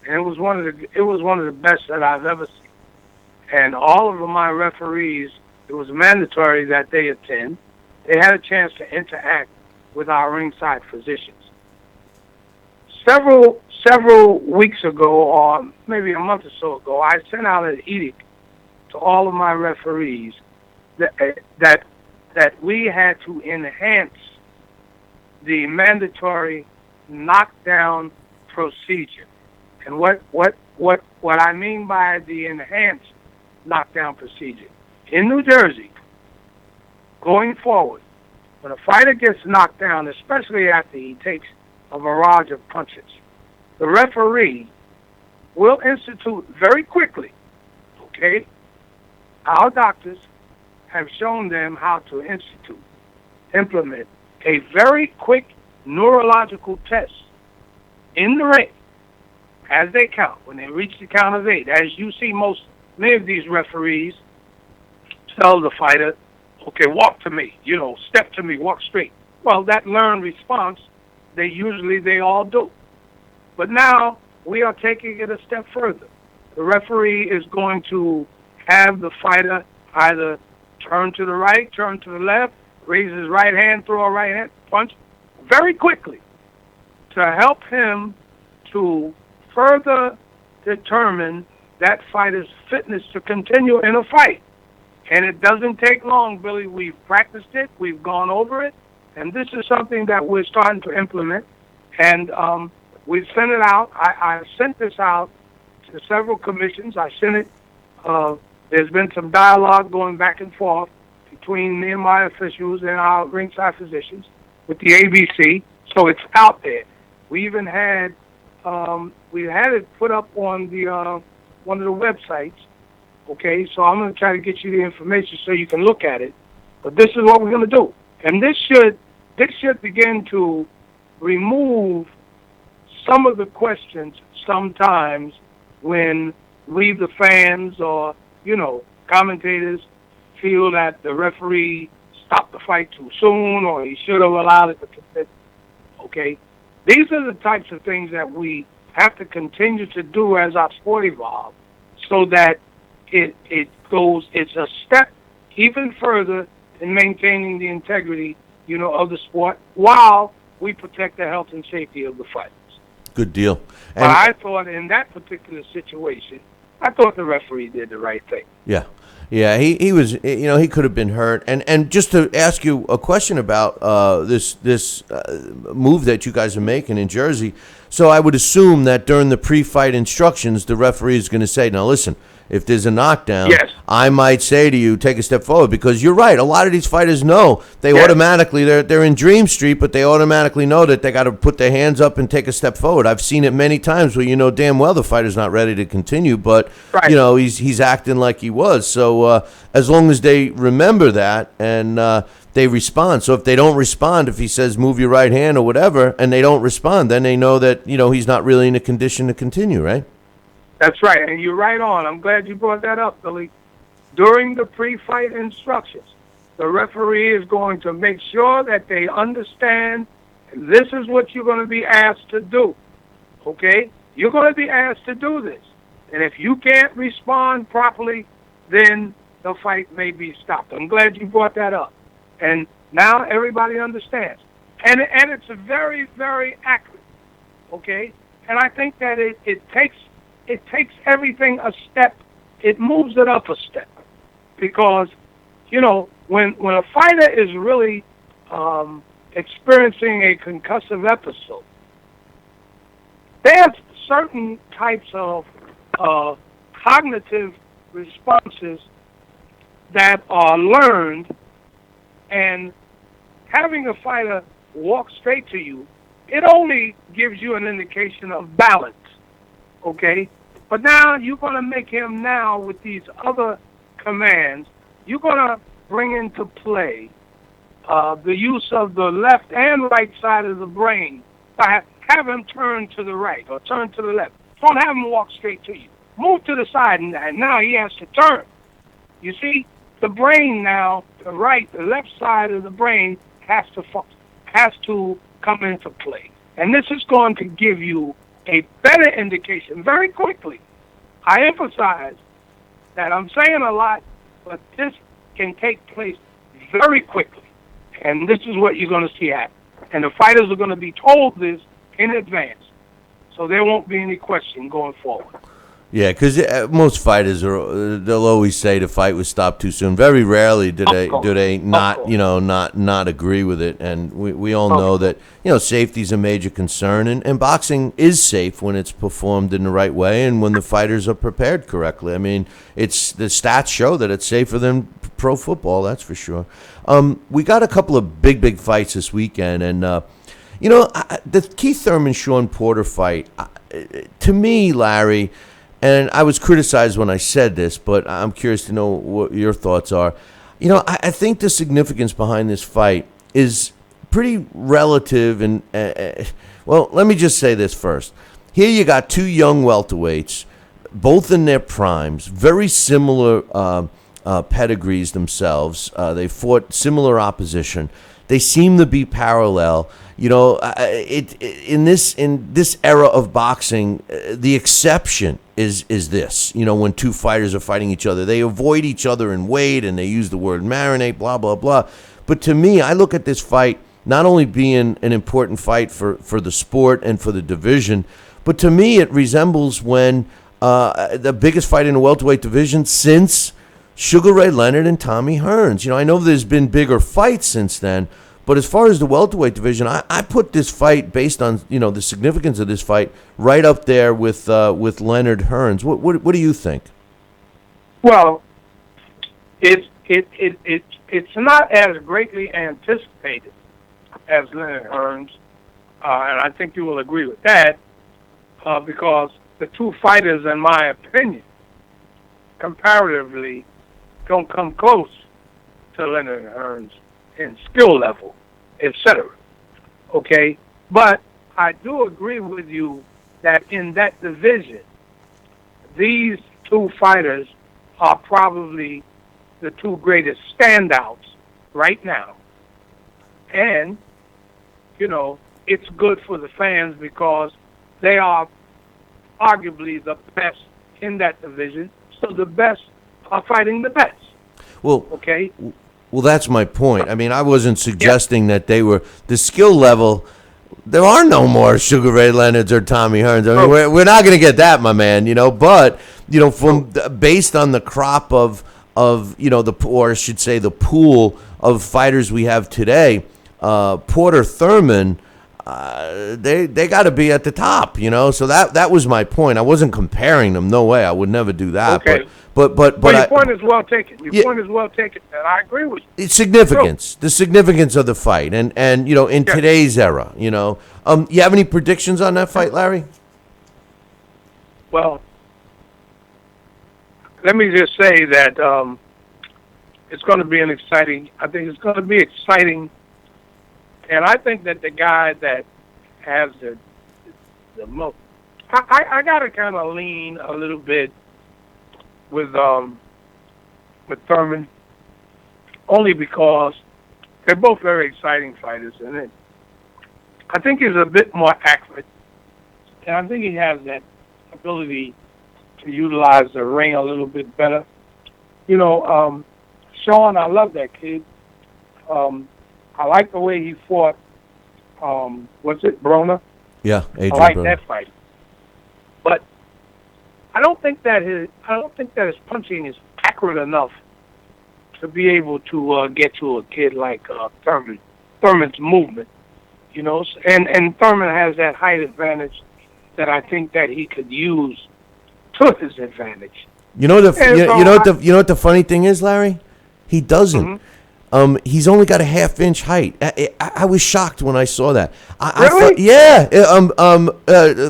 and it was one of the best that I've ever seen. And all of my referees, it was mandatory that they attend. They had a chance to interact with our ringside physicians. Several weeks ago, or maybe a month or so ago, I sent out an edict to all of my referees that we had to enhance the mandatory knockdown procedure. And what I mean by the enhanced knockdown procedure, in New Jersey, going forward, when a fighter gets knocked down, especially after he takes a barrage of punches, the referee will institute very quickly, okay? Our doctors have shown them how to implement a very quick neurological test in the ring as they count. When they reach the count of 8, as you see many of these referees tell the fighter, "Okay, walk to me, step to me, walk straight." Well, that learned response, they all do. But now we are taking it a step further. The referee is going to have the fighter either turn to the right, turn to the left, raise his right hand, throw a right hand punch very quickly to help him to further determine that fighter's fitness to continue in a fight. And it doesn't take long, Billy. We've practiced it. We've gone over it. And this is something that we're starting to implement. And we've sent it out. I sent this out to several commissions. I sent it. There's been some dialogue going back and forth between me and my officials and our ringside physicians with the ABC. So it's out there. We even had it put up on the one of the websites. Okay, so I'm going to try to get you the information so you can look at it. But this is what we're going to do, and this should begin to remove some of the questions sometimes when we, the fans, or commentators, feel that the referee stopped the fight too soon, or he should have allowed it to continue. Okay, these are the types of things that we have to continue to do as our sport evolves, so that it's a step even further in maintaining the integrity, of the sport while we protect the health and safety of the fighters. Good deal. But I thought in that particular situation, I thought the referee did the right thing. Yeah. Yeah, he was, he could have been hurt. And just to ask you a question about this move that you guys are making in Jersey, so I would assume that during the pre-fight instructions, the referee is going to say, now listen, if there's a knockdown, Yes. I might say to you, take a step forward, because you're right. A lot of these fighters know they automatically, they're in Dream Street, but they automatically know that they got to put their hands up and take a step forward. I've seen it many times where you know damn well the fighter's not ready to continue, but he's acting like he was. So as long as they remember that and they respond. So if they don't respond, if he says move your right hand or whatever, and they don't respond, then they know that he's not really in a condition to continue, right? That's right, and you're right on. I'm glad you brought that up, Billy. During the pre-fight instructions, the referee is going to make sure that they understand this is what you're going to be asked to do, okay? You're going to be asked to do this. And if you can't respond properly, then the fight may be stopped. I'm glad you brought that up. And now everybody understands. And it's very, very accurate, okay? And I think that it takes everything a step. It moves it up a step, because when a fighter is really experiencing a concussive episode, there's certain types of cognitive responses that are learned, and having a fighter walk straight to you, it only gives you an indication of balance. Okay, but now you're going to make him with these other commands, you're going to bring into play the use of the left and right side of the brain. Have him turn to the right or turn to the left. Don't have him walk straight to you. Move to the side, and now he has to turn. You see, the brain now, the left side of the brain has to come into play. And this is going to give you a better indication very quickly. I emphasize that I'm saying a lot, but this can take place very quickly. And this is what you're going to see happen. And the fighters are going to be told this in advance, so there won't be any question going forward. Yeah, because most fighters they'll always say the fight was stopped too soon. Very rarely do they not agree with it. And we all know that safety is a major concern, and boxing is safe when it's performed in the right way and when the fighters are prepared correctly. I mean, the stats show that it's safer than pro football, that's for sure. We got a couple of big fights this weekend, and the Keith Thurman Shawn Porter fight, to me, Larry. And I was criticized when I said this, but I'm curious to know what your thoughts are. I think the significance behind this fight is pretty relative. And, well, let me just say this first. Here you got two young welterweights, both in their primes, very similar pedigrees themselves. They fought similar opposition. They seem to be parallel. In this era of boxing, the exception is this. When two fighters are fighting each other, they avoid each other in weight, and they use the word marinate, blah blah blah. But to me, I look at this fight not only being an important fight for the sport and for the division, but to me it resembles when the biggest fight in the welterweight division since Sugar Ray Leonard and Tommy Hearns. I know there's been bigger fights since then, but as far as the welterweight division, I put this fight, based on the significance of this fight, right up there with Leonard Hearns. What do you think? Well, it's not as greatly anticipated as Leonard Hearns, and I think you will agree with that, because the two fighters, in my opinion, comparatively, don't come close to Leonard Hearns in skill level, etc. Okay? But I do agree with you that in that division, these two fighters are probably the two greatest standouts right now. And, it's good for the fans because they are arguably the best in that division. So the best are fighting the best. Well, okay? Well, that's my point. I mean, I wasn't suggesting that they were the skill level. There are no more Sugar Ray Leonards or Tommy Hearns. I mean, we're not going to get that, my man. But based on the crop of or I should say the pool of fighters we have today, Porter-Thurman, they got to be at the top, So that was my point. I wasn't comparing them. No way. I would never do that. Okay. But your point is well taken. Your point is well taken, and I agree with you. It's significance, the significance of the fight, and in today's era, you have any predictions on that fight, Larry? Well, let me just say that it's going to be I think it's going to be exciting, and I think that the guy that has the most, I got to kind of lean a little bit with Thurman, only because they're both very exciting fighters, and I think he's a bit more accurate, and I think he has that ability to utilize the ring a little bit better. Shawn, I love that kid. I like the way he fought. What's it, Broner? Yeah, Adrian I like Broner. that fight, but I don't think that his punching is accurate enough to be able to get to a kid like Thurman. Thurman's movement, and Thurman has that height advantage that I think that he could use to his advantage. You know what the funny thing is, Larry? He doesn't. Mm-hmm. He's only got a half-inch height. I was shocked when I saw that. Really?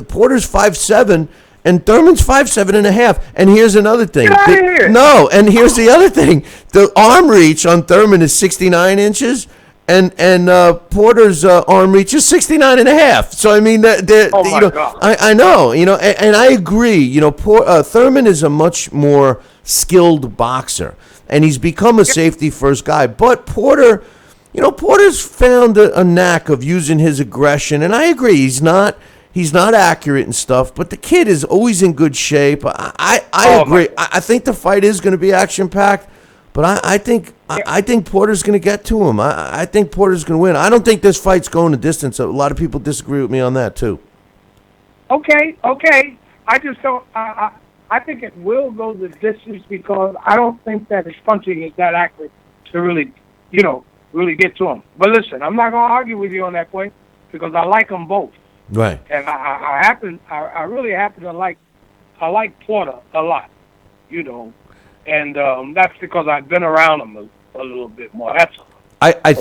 Porter's 5'7", and Thurman's 5'7.5". And here's another thing. Get out of here. No, and here's the other thing. The arm reach on Thurman is 69 inches. And Porter's arm reach is 69.5. So I mean, God. I know, and I agree. Thurman is a much more skilled boxer, and he's become a safety first guy. But Porter's found a knack of using his aggression, and I agree. He's not accurate and stuff, but the kid is always in good shape. I agree. I think the fight is going to be action packed. But I think Porter's going to get to him. I think Porter's going to win. I don't think this fight's going the distance. A lot of people disagree with me on that too. Okay. I just don't. I think it will go the distance because I don't think that his punching is that accurate to really get to him. But listen, I'm not going to argue with you on that point because I like them both. Right. And I really happen to like Porter a lot. And that's because I've been around him a little bit more. That's all. I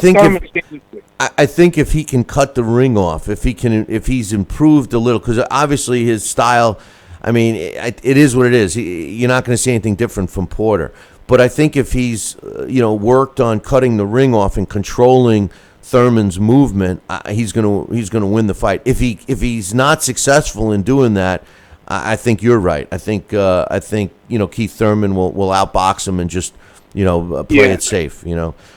think if he can cut the ring off, if he's improved a little, because obviously his style, I mean, it is what it is. You're not going to see anything different from Porter. But I think if he's worked on cutting the ring off and controlling Thurman's movement, he's going to win the fight. If he's not successful in doing that, I think you're right. I think Keith Thurman will outbox him and just play it safe.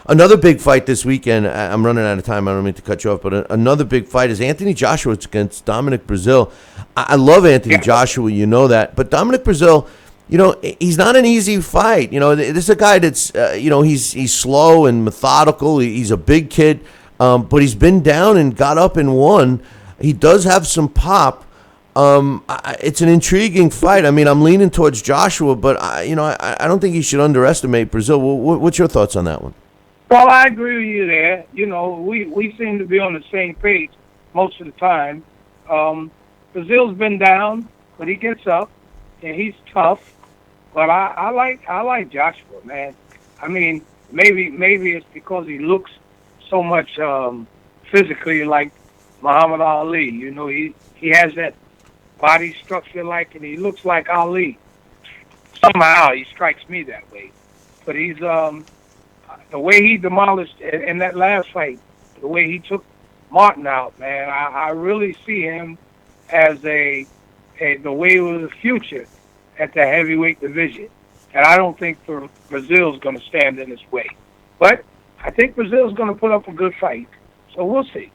Another big fight this weekend. I'm running out of time. I don't mean to cut you off, but another big fight is Anthony Joshua against Dominic Brazil. I love Anthony Joshua, that, but Dominic Brazil, he's not an easy fight. This is a guy that's he's slow and methodical. He's a big kid, but he's been down and got up and won. He does have some pop. It's an intriguing fight. I mean, I'm leaning towards Joshua, but I don't think you should underestimate Brazil. What's your thoughts on that one? Well, I agree with you there. We seem to be on the same page most of the time. Brazil's been down, but he gets up, and he's tough. But I like Joshua, man. I mean, maybe it's because he looks so much physically like Muhammad Ali. He has that body structure and he looks like Ali. Somehow he strikes me that way. But he's the way he demolished in that last fight, the way he took Martin out, man. I really see him as the way of the future at the heavyweight division, and I don't think Brazil's going to stand in his way. But I think Brazil's going to put up a good fight, so we'll see.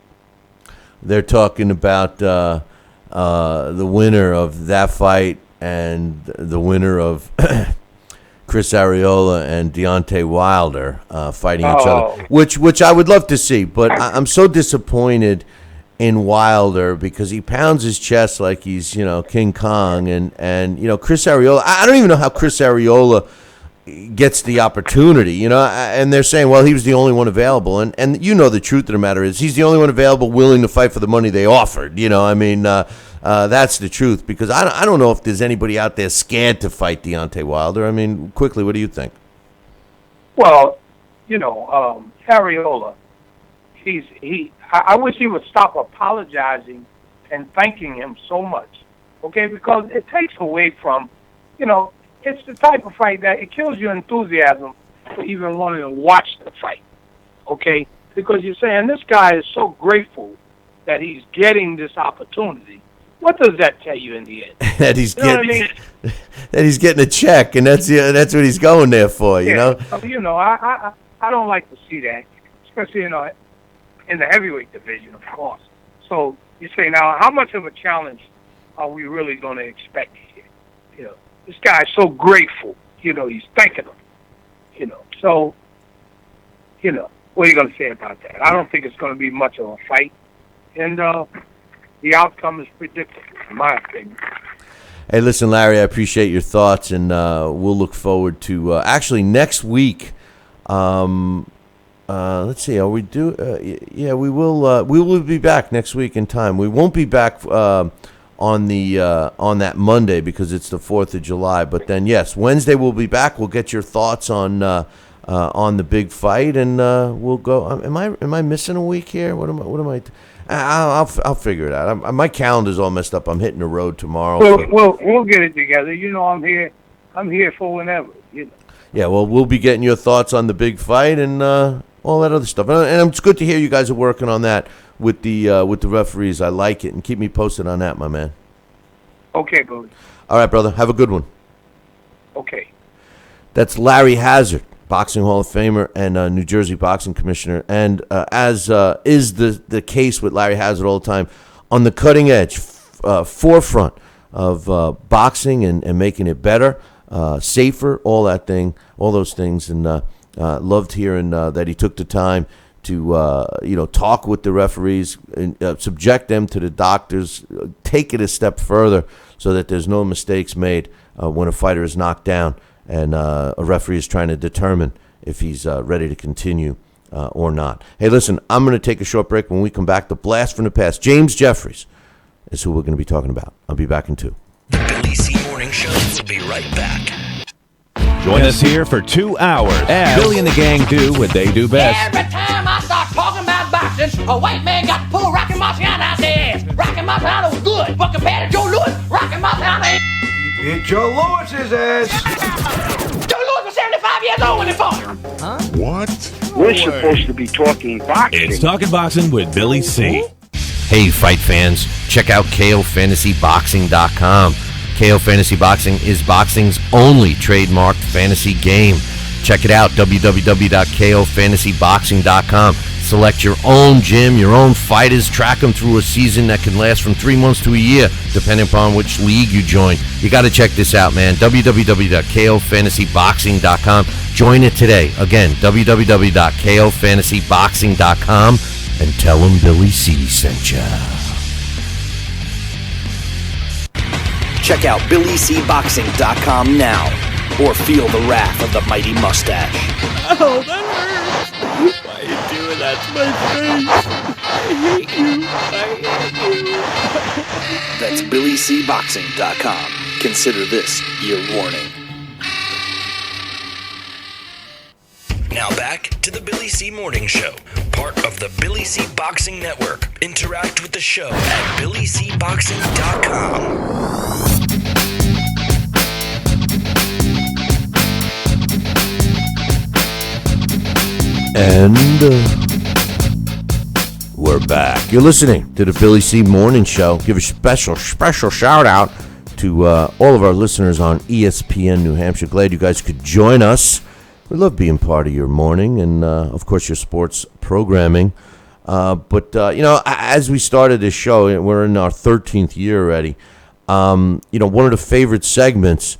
They're talking about the winner of that fight and the winner of Chris Arreola and Deontay Wilder fighting each other, which I would love to see, but I'm so disappointed in Wilder because he pounds his chest like he's, King Kong. And Chris Arreola, I don't even know how Chris Arreola gets the opportunity, and they're saying, well, he was the only one available. And the truth of the matter is he's the only one available willing to fight for the money they offered. That's the truth, because I don't know if there's anybody out there scared to fight Deontay Wilder. I mean, quickly, what do you think? Well, Arreola, I wish he would stop apologizing and thanking him so much, okay? Because it takes away from, it's the type of fight that it kills your enthusiasm for even wanting to watch the fight, okay? Because you're saying this guy is so grateful that he's getting this opportunity. What does that tell you in the end? That he's getting a check, and that's what he's going there for, you know? I don't like to see that, especially, in the heavyweight division, of course. So you say, now, how much of a challenge are we really going to expect here? This guy's so grateful, he's thanking him, So, what are you going to say about that? I don't think it's going to be much of a fight. And the outcome is predictable, in my opinion. Hey, listen, Larry, I appreciate your thoughts, and we'll look forward to actually next week. Let's see. Are we do? Yeah, we will. We will be back next week in time. We won't be back on that Monday because it's the 4th of July. But then, yes, Wednesday we'll be back. We'll get your thoughts on the big fight, and we'll go. Am I missing a week here? What am I? I'll figure it out. My calendar's all messed up. I'm hitting the road tomorrow. We'll get it together. I'm here. I'm here for whenever. Yeah, well, we'll be getting your thoughts on the big fight and all that other stuff. And it's good to hear you guys are working on that with the referees. I like it, and keep me posted on that, my man. Okay, Billy. All right, brother. Have a good one. Okay. That's Larry Hazzard, Boxing Hall of Famer and New Jersey Boxing Commissioner. And as is the case with Larry Hazzard all the time, on the cutting edge, forefront of boxing and making it better, safer, all those things. And loved hearing that he took the time to talk with the referees and subject them to the doctors, take it a step further so that there's no mistakes made when a fighter is knocked down and a referee is trying to determine if he's ready to continue or not. Hey, listen, I'm going to take a short break. When we come back, the blast from the past, James Jeffries is who we're going to be talking about. I'll be back in 2. The Billy C. Morning Show will be right back. Join us here for 2 hours as Billy and the gang do what they do best. Every time I start talking about boxing, a white man got to pull Rocky Marciano out their ass. Rocky Marciano was good, but compared to Joe Louis, Rocky Marciano ain't. You beat Joe Louis's ass. Joe Louis was 75 years old when he fought. Huh? What? We're supposed to be talking boxing. It's Talking Boxing with Billy C. Hey, fight fans, check out KOFantasyBoxing.com. KO Fantasy Boxing is boxing's only trademarked fantasy game. Check it out, www.KOFantasyBoxing.com. Select your own gym, your own fighters, track them through a season that can last from 3 months to a year, depending upon which league you join. You got to check this out, man. www.KOFantasyBoxing.com. Join it today. Again, www.KOFantasyBoxing.com, and tell them Billy C sent ya. Check out BillyCBoxing.com now, or feel the wrath of the mighty mustache. Oh, that hurts. Why are you doing that to my face? I hate you. That's BillyCBoxing.com. Consider this your warning. Now back to the Billy C. Morning Show, part of the Billy C. Boxing Network. Interact with the show at BillyCBoxing.com. And we're back. You're listening to the Billy C. Morning Show. Give a special shout out to all of our listeners on ESPN New Hampshire. Glad you guys could join us. We love being part of your morning and, of course, your sports programming. But as we started this show, we're in our 13th year already. One of the favorite segments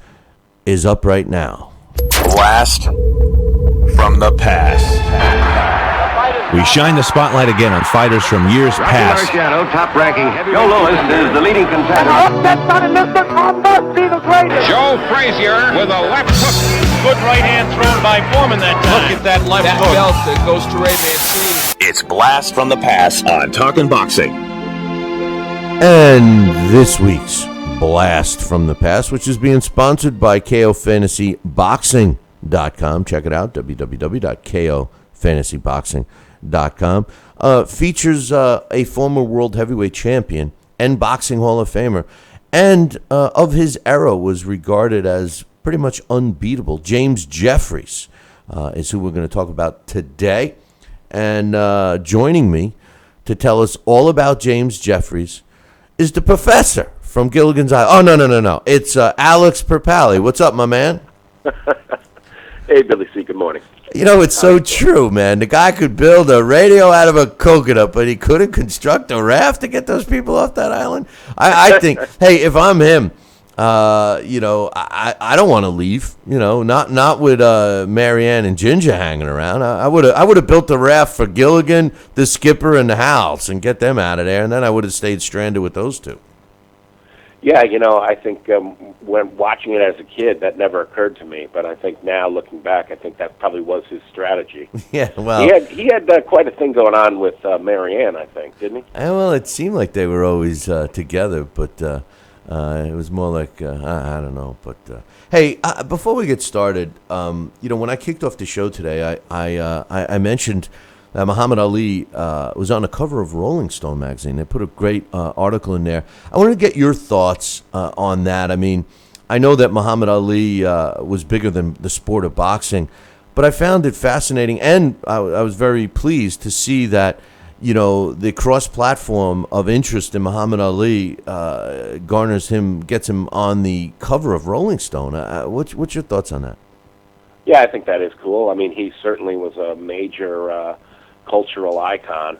is Up Right Now. Blast from the past. The fight is We shine the spotlight again on fighters from years past. Marciano, top-ranking heavyweight. Joe Louis is the leading contender. Joe Frazier with a left hook. Good right hand thrown by Foreman that time. Look at that left hook. Belt that goes to Ray Mancini. It's Blast from the Past on Talkin' Boxing. And this week's Blast from the Past, which is being sponsored by KOFantasyBoxing.com. Check it out, www.KOFantasyBoxing.com. Features a former world heavyweight champion and boxing Hall of Famer, and of his era was regarded as pretty much unbeatable. James Jeffries is who we're going to talk about today. And joining me to tell us all about James Jeffries is the professor from Gilligan's Island. Oh, no. It's Alex Perpali. What's up, my man? Hey, Billy C. Good morning. You know, it's so true, man. The guy could build a radio out of a coconut, but he couldn't construct a raft to get those people off that island. I think, hey, if I'm him, you know, I don't want to leave. You know, not with Marianne and Ginger hanging around. I would have built a raft for Gilligan, the skipper, and the Howls, and get them out of there, and then I would have stayed stranded with those two. Yeah, you know, I think when watching it as a kid, that never occurred to me. But I think now, looking back, I think that probably was his strategy. Yeah, well, he had quite a thing going on with Marianne, I think, didn't he? Well, it seemed like they were always together, but it was more like I don't know. But hey, before we get started, you know, when I kicked off the show today, I mentioned Muhammad Ali was on the cover of Rolling Stone magazine. They put a great article in there. I wanted to get your thoughts on that. I mean, I know that Muhammad Ali was bigger than the sport of boxing, but I found it fascinating, and I was very pleased to see that, you know, the cross-platform of interest in Muhammad Ali gets him on the cover of Rolling Stone. What's your thoughts on that? Yeah, I think that is cool. I mean, he certainly was a major cultural icon.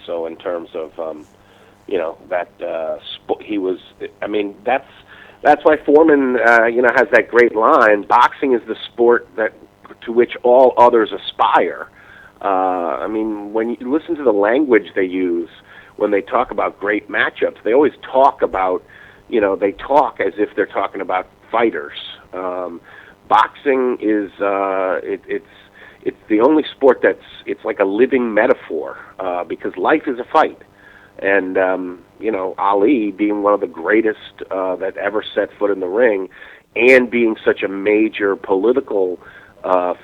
So in terms of, you know, that he was. I mean, that's why Foreman, you know, has that great line: "Boxing is the sport to which all others aspire." I mean, when you listen to the language they use when they talk about great matchups, they always talk about, you know, they talk as if they're talking about fighters. Boxing is it's the only sport it's like a living metaphor because life is a fight, and you know, Ali being one of the greatest that ever set foot in the ring, and being such a major political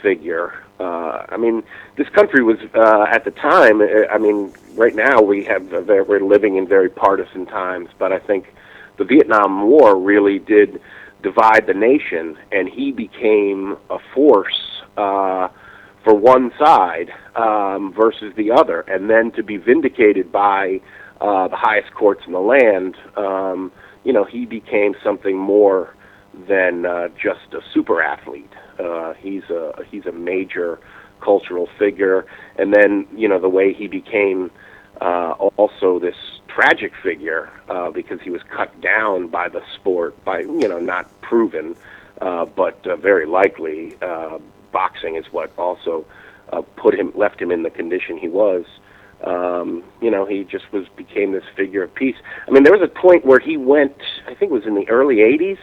figure. I mean, this country was at the time. I mean, right now we're living in very partisan times, but I think the Vietnam War really did divide the nation, and he became a force for one side versus the other, and then to be vindicated by the highest courts in the land, you know, he became something more than just a super athlete. He's a major cultural figure, and then, you know, the way he became also this tragic figure because he was cut down by the sport, by, you know, not proven, but very likely boxing is what also left him in the condition he was. You know, he just became this figure of peace. I mean, there was a point where he went, I think it was in the early 80s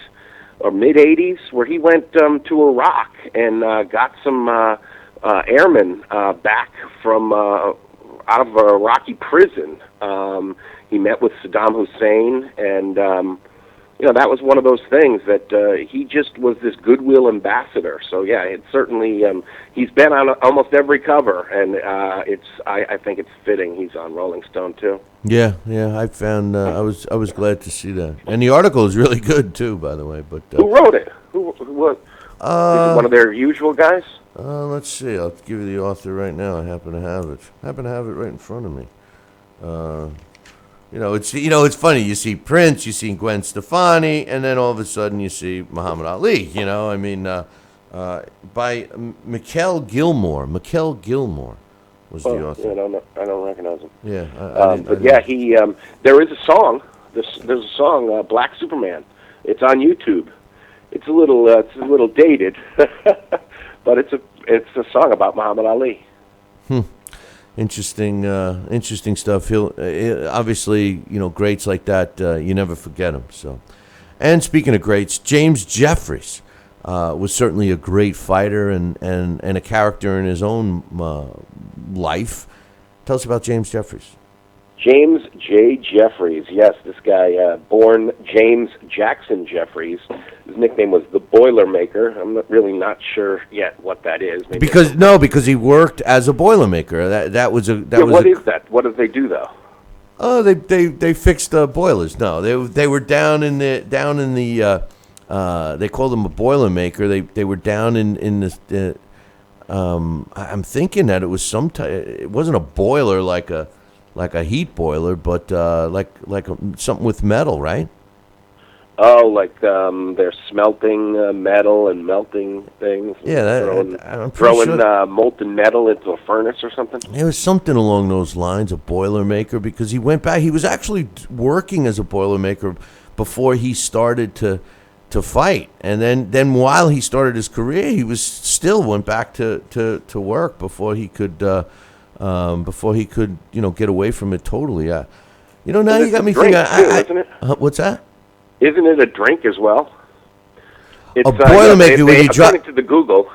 or mid 80s, where he went to Iraq and got some airmen back from out of a Iraqi prison. He met with Saddam Hussein, and you know, that was one of those things that he just was this goodwill ambassador. So yeah, it certainly he's been on almost every cover, and I think it's fitting he's on Rolling Stone too. Yeah, I found I was glad to see that, and the article is really good too, by the way. But who wrote it? Who was? Is it one of their usual guys? Let's see. I'll give you the author right now. I happen to have it right in front of me. You know, it's funny. You see Prince, you see Gwen Stefani, and then all of a sudden you see Muhammad Ali. You know, I mean, by Mikkel Gilmore. Mikkel Gilmore was the author. Yeah, I don't recognize him. Yeah, but yeah, he. There is a song. There's a song, Black Superman. It's on YouTube. It's a little dated, but it's a song about Muhammad Ali. interesting stuff. He'll obviously, greats like that, you never forget them. So, and speaking of greats, James Jeffries was certainly a great fighter and a character in his own life. Tell us about James Jeffries. James J. Jeffries, yes, this guy, born James Jackson Jeffries. His nickname was the Boilermaker. I'm not sure yet what that is. Maybe because he worked as a Boilermaker. What is that? What did they do though? Oh, they fixed boilers. No, they wwere down in the they called him a Boilermaker. They were down in this. I'm thinking that it was it wasn't a boiler like a heat boiler, but something with metal, right? Oh, they're smelting metal and melting things. Yeah, throwing molten metal into a furnace or something. It was something along those lines, a Boilermaker, because he went back. He was actually working as a Boilermaker before he started to fight, and then while he started his career, he went back to work before he could get away from it totally. Now you got me thinking. Isn't it? What's that? Isn't it a drink as well? It's, a Boilermaker. They according to the Google,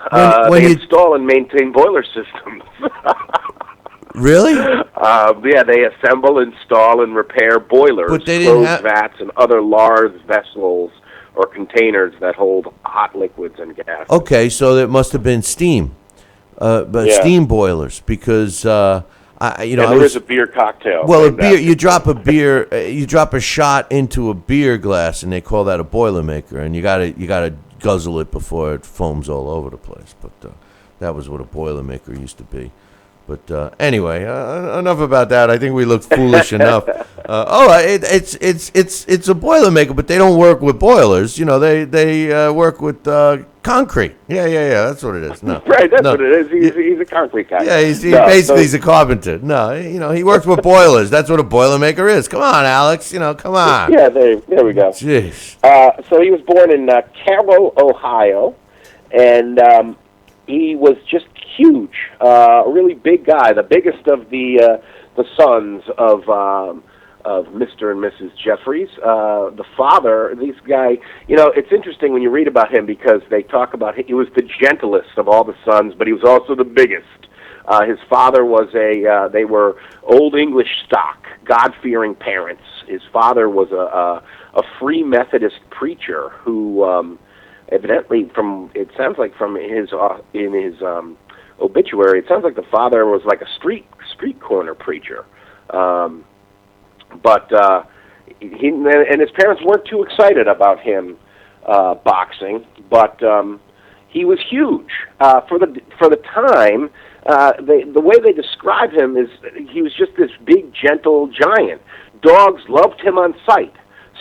they install and maintain boiler systems. Really? They assemble, install, and repair boilers, but they didn't closed vats, and other large vessels or containers that hold hot liquids and gas. Okay, so it must have been steam. Steam boilers, because there's a beer cocktail. Well, you drop a shot into a beer glass, and they call that a Boilermaker, and you gotta guzzle it before it foams all over the place. But that was what a Boilermaker used to be. But anyway, enough about that. I think we looked foolish enough. It's a Boilermaker, but they don't work with boilers. They work with concrete. Yeah. That's what it is. No, right. That's what it is. He's a concrete guy. Yeah, he's a carpenter. No, he works with boilers. That's what a Boilermaker is. Come on, Alex. Come on. Yeah, there we go. Jeez. So he was born in Carroll, Ohio, and he was just huge, a really big guy, the biggest of the sons of Mr. and Mrs. Jeffries. The father, this guy, it's interesting when you read about him because they talk about he was the gentlest of all the sons, but he was also the biggest. His father was they were Old English stock, God-fearing parents. His father was a Free Methodist preacher who evidently, it sounds like from his obituary, it sounds like the father was like a street corner preacher. But he and his parents weren't too excited about him boxing, but he was huge for the time. The way they describe him is he was just this big, gentle giant. Dogs loved him on sight.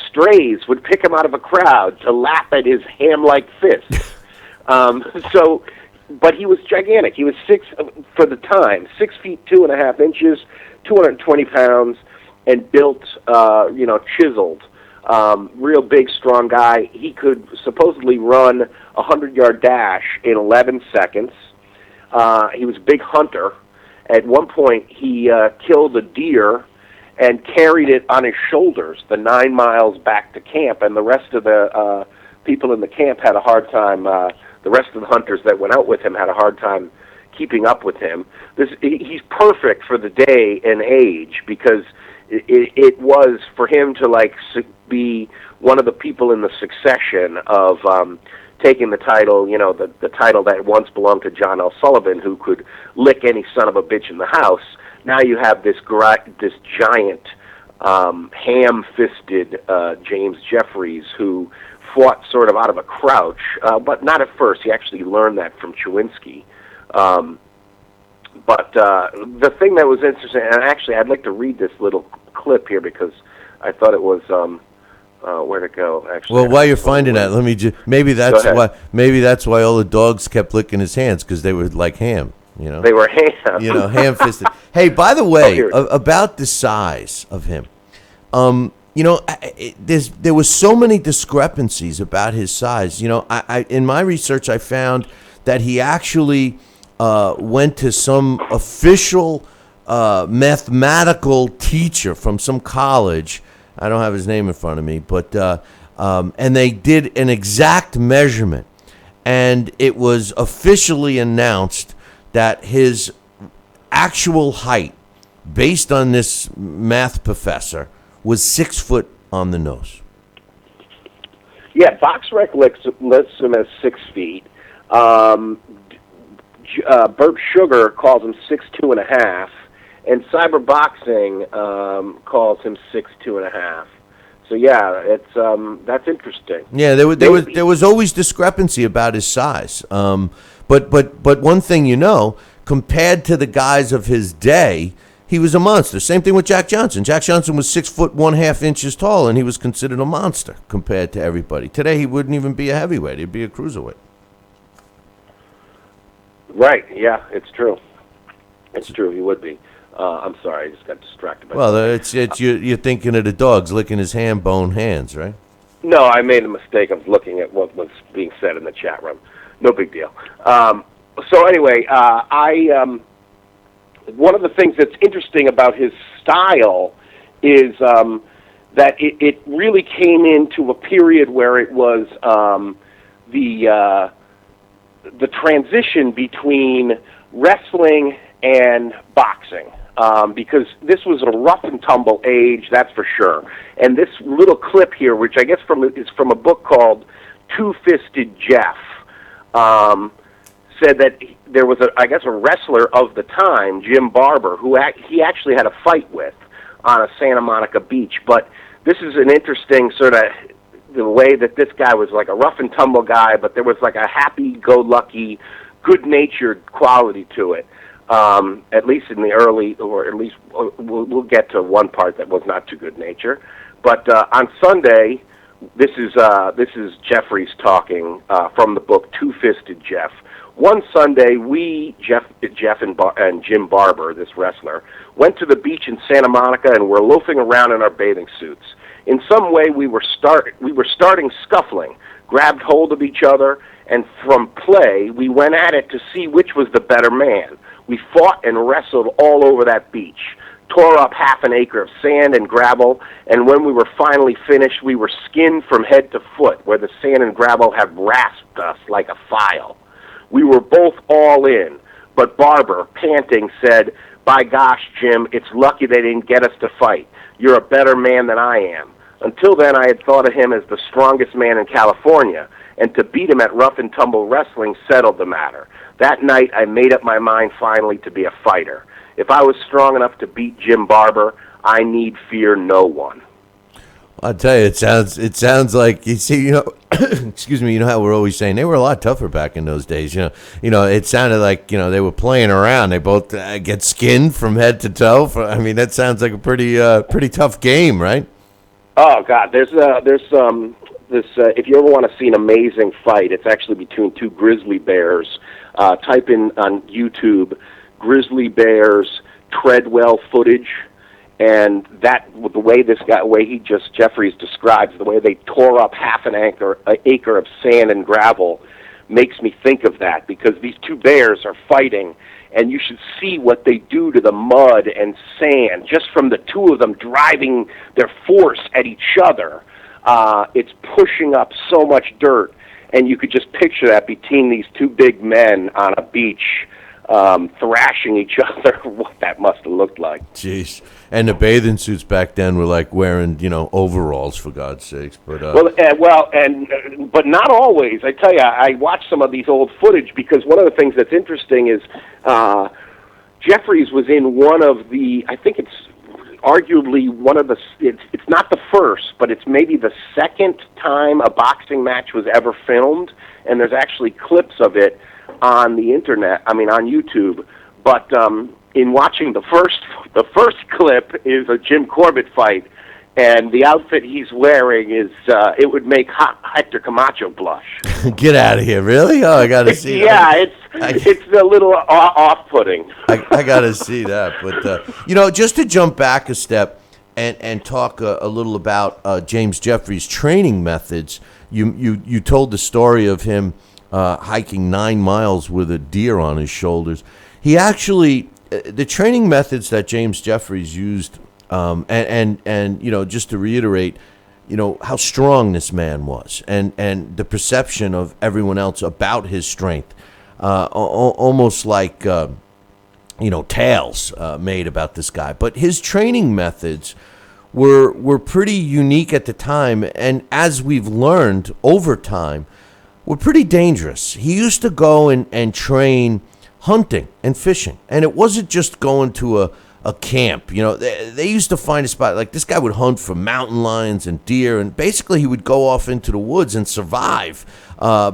Strays would pick him out of a crowd to lap at his ham-like fist. But he was gigantic. He was for the time, 6 feet 2.5 inches, 220 pounds, and built, chiseled. Real big, strong guy. He could supposedly run a 100-yard dash in 11 seconds. He was a big hunter. At one point, he killed a deer and carried it on his shoulders the 9 miles back to camp, and the rest of the people in the camp had a hard time. The rest of the hunters that went out with him had a hard time keeping up with him. He's perfect for the day and age because it was for him to be one of the people in the succession of taking the title, the title that once belonged to John L. Sullivan, who could lick any son of a bitch in the house. Now you have this giant, ham-fisted James Jeffries who fought sort of out of a crouch, but not at first. He actually learned that from Chewinski. But the thing that was interesting, and actually I'd like to read this little clip here because I thought it was where'd it go? Actually, well, while you're finding that, let me just maybe that's why all the dogs kept licking his hands because they were like ham. They were ham. Ham-fisted. Hey, by the way, about the size of him, there was so many discrepancies about his size. I in my research I found that he actually went to some official mathematical teacher from some college. I don't have his name in front of me, but and they did an exact measurement, and it was officially announced that his actual height, based on this math professor, was 6 foot on the nose. Yeah, BoxRec lists him as 6 feet. Bert Sugar calls him 6'2.5", and Cyberboxing calls him 6'2.5". So yeah, it's that's interesting. Yeah, there was always discrepancy about his size. But one thing compared to the guys of his day, he was a monster. Same thing with Jack Johnson. Jack Johnson was 6 foot 1/2 inches tall, and he was considered a monster compared to everybody. Today, he wouldn't even be a heavyweight; he'd be a cruiserweight. Right? Yeah, it's true. It's true. He would be. I'm sorry, I just got distracted. Well, it's you're thinking of the dogs licking his ham-bone hands, right? No, I made a mistake of looking at what was being said in the chat room. No big deal. So anyway, one of the things that's interesting about his style is that it really came into a period where it was the transition between wrestling and boxing. Because this was a rough and tumble age, that's for sure. And this little clip here, which I guess is from a book called Two-Fisted Jeff, said that there was a wrestler of the time, Jim Barber, who he actually had a fight with on a Santa Monica beach. But this is an interesting sort of the way that this guy was like a rough and tumble guy, but there was like a happy-go-lucky, good-natured quality to it. At least in the early, or at least we'll get to one part that was not too good nature. But on Sunday, this is Jeffries talking from the book Two-Fisted Jeff. One Sunday, Jeff and Jim Barber, this wrestler, went to the beach in Santa Monica and were loafing around in our bathing suits. In some way, we were starting scuffling, grabbed hold of each other, and from play, we went at it to see which was the better man. We fought and wrestled all over that beach, tore up half an acre of sand and gravel, and when we were finally finished, we were skinned from head to foot, where the sand and gravel had rasped us like a file. We were both all in, but Barber, panting, said, "By gosh, Jim, it's lucky they didn't get us to fight. You're a better man than I am." Until then, I had thought of him as the strongest man in California, and to beat him at rough and tumble wrestling settled the matter. That night, I made up my mind finally to be a fighter. If I was strong enough to beat Jim Barber, I need fear no one. I'll tell you, it sounds like, you see, excuse me, how we're always saying they were a lot tougher back in those days. It sounded like, they were playing around. They both get skinned from head to toe. That sounds like a pretty tough game, right? Oh God, there's if you ever want to see an amazing fight, it's actually between two grizzly bears. Type in on YouTube grizzly bears Treadwell footage, and the way Jeffries describes the way they tore up half an acre of sand and gravel makes me think of that, because these two bears are fighting, and you should see what they do to the mud and sand just from the two of them driving their force at each other. It's pushing up so much dirt, and you could just picture that between these two big men on a beach thrashing each other. What that must have looked like. Jeez. And the bathing suits back then were like wearing, overalls, for God's sakes. But but not always. I tell you, I watched some of these old footage because one of the things that's interesting is Jeffries was in one of the, I think it's arguably one of the, it's not the first, but it's maybe the second time a boxing match was ever filmed, and there's actually clips of it on the internet, on YouTube. But in watching the first clip is a Jim Corbett fight, and the outfit he's wearing is it would make Hector Camacho blush. Get out of here! Really? Oh, I gotta see. Yeah, it's a little off-putting. I gotta see that. But just to jump back a step and talk a little about James Jeffries' training methods. You told the story of him hiking 9 miles with a deer on his shoulders. He actually the training methods that James Jeffries used, and just to reiterate, how strong this man was, and the perception of everyone else about his strength, almost like tales made about this guy. But his training methods were pretty unique at the time, and as we've learned over time, were pretty dangerous. He used to go and train hunting and fishing, and it wasn't just going to a camp. They used to find a spot, like this guy would hunt for mountain lions and deer, and basically he would go off into the woods and survive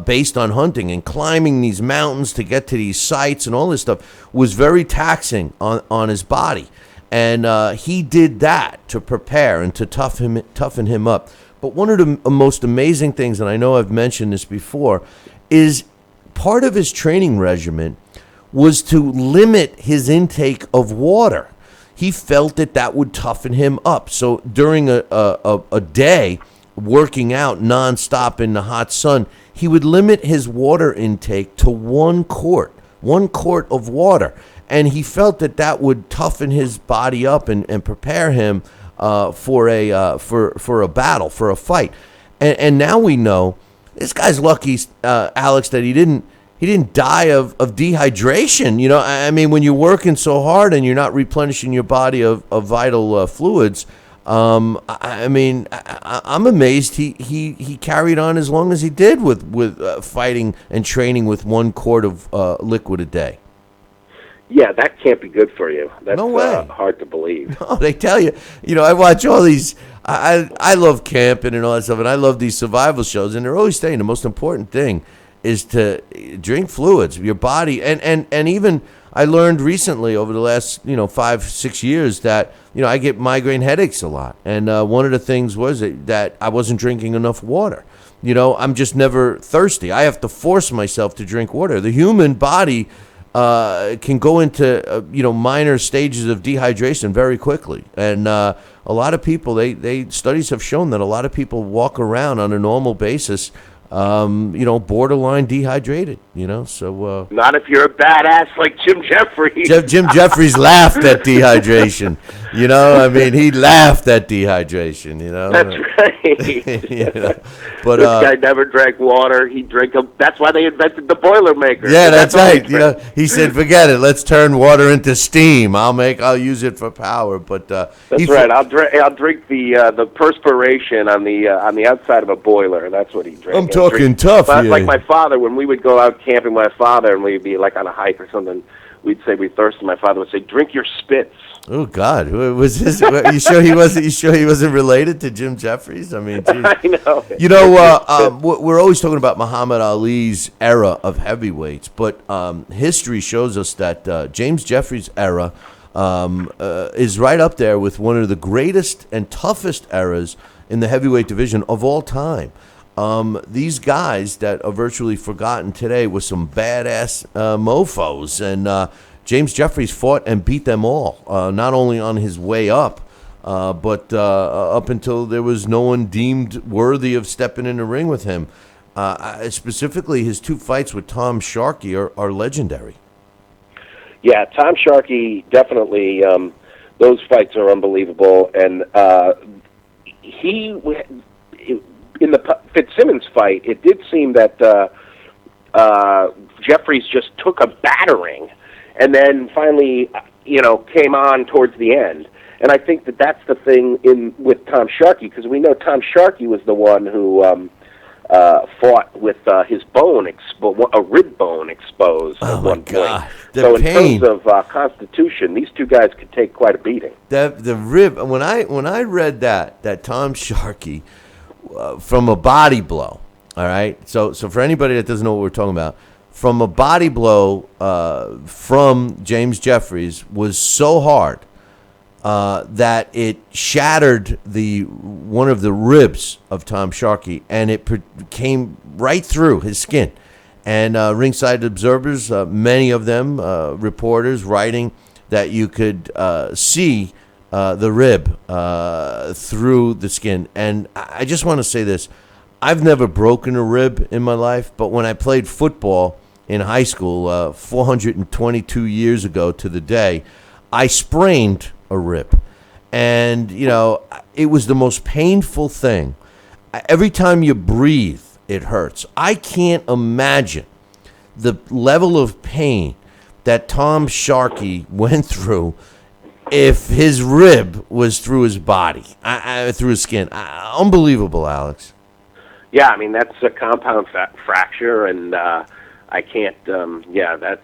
based on hunting, and climbing these mountains to get to these sites and all this stuff was very taxing on his body. And he did that to prepare and to toughen him up. But one of the most amazing things, and I know I've mentioned this before, is part of his training regimen was to limit his intake of water. He felt that would toughen him up. So during a day working out nonstop in the hot sun, he would limit his water intake to 1 quart of water. And he felt that would toughen his body up and prepare him for a battle, for a fight. And now we know this guy's lucky, Alex, that he didn't die of dehydration. I mean, when you're working so hard and you're not replenishing your body of vital fluids, I'm amazed he carried on as long as he did with fighting and training with 1 quart of liquid a day. Yeah, that can't be good for you. That's No way. Hard to believe. No, they tell you. I watch all these. I love camping and all that stuff, and I love these survival shows, and they're always saying the most important thing is to drink fluids. Your body, and even I learned recently over the last 5-6 years that I get migraine headaches a lot, and one of the things was that I wasn't drinking enough water. I'm just never thirsty. I have to force myself to drink water. The human body can go into minor stages of dehydration very quickly, and a lot of people, they studies have shown that a lot of people walk around on a normal basis borderline dehydrated, so... Not if you're a badass like Jim Jeffries. Jim Jeffries laughed at dehydration, he laughed at dehydration, That's right. But this guy never drank water. He drank that's why they invented the Boilermaker. Yeah, that's right. He said, forget it. Let's turn water into steam. I'll use it for power. But that's right. I'll drink the perspiration on the outside of a boiler. That's what he drank. I'm talking tough. But like my father, when we would go out camping with my father and we'd be like on a hike or something, we'd say we thirsted. My father would say, "Drink your spits." Oh God, who was this? You sure he wasn't related to Jim Jeffries? I mean, geez. I know. We're always talking about Muhammad Ali's era of heavyweights, but history shows us that James Jeffries' era is right up there with one of the greatest and toughest eras in the heavyweight division of all time. These guys that are virtually forgotten today were some badass mofos, and James Jeffries fought and beat them all, not only on his way up, but up until there was no one deemed worthy of stepping in the ring with him. Specifically, his 2 fights with Tom Sharkey are legendary. Yeah, Tom Sharkey, definitely, those fights are unbelievable, and in the Fitzsimmons fight, it did seem that Jeffries just took a battering and then finally, came on towards the end. And I think that's the thing with Tom Sharkey, because we know Tom Sharkey was the one who fought with his a rib bone exposed at one point. So in terms of constitution, these 2 guys could take quite a beating. The rib, when I read that Tom Sharkey from a body blow, all right? So for anybody that doesn't know what we're talking about, from a body blow from James Jeffries was so hard that it shattered one of the ribs of Tom Sharkey, and it came right through his skin. And ringside observers, many of them reporters writing that you could see the rib through the skin. And I just want to say this. I've never broken a rib in my life, but when I played football in high school, 422 years ago to the day, I sprained a rib. And, it was the most painful thing. Every time you breathe, it hurts. I can't imagine the level of pain that Tom Sharkey went through if his rib was through his body, through his skin. Unbelievable, Alex. Yeah, I mean, that's a compound fracture, and I can't, that's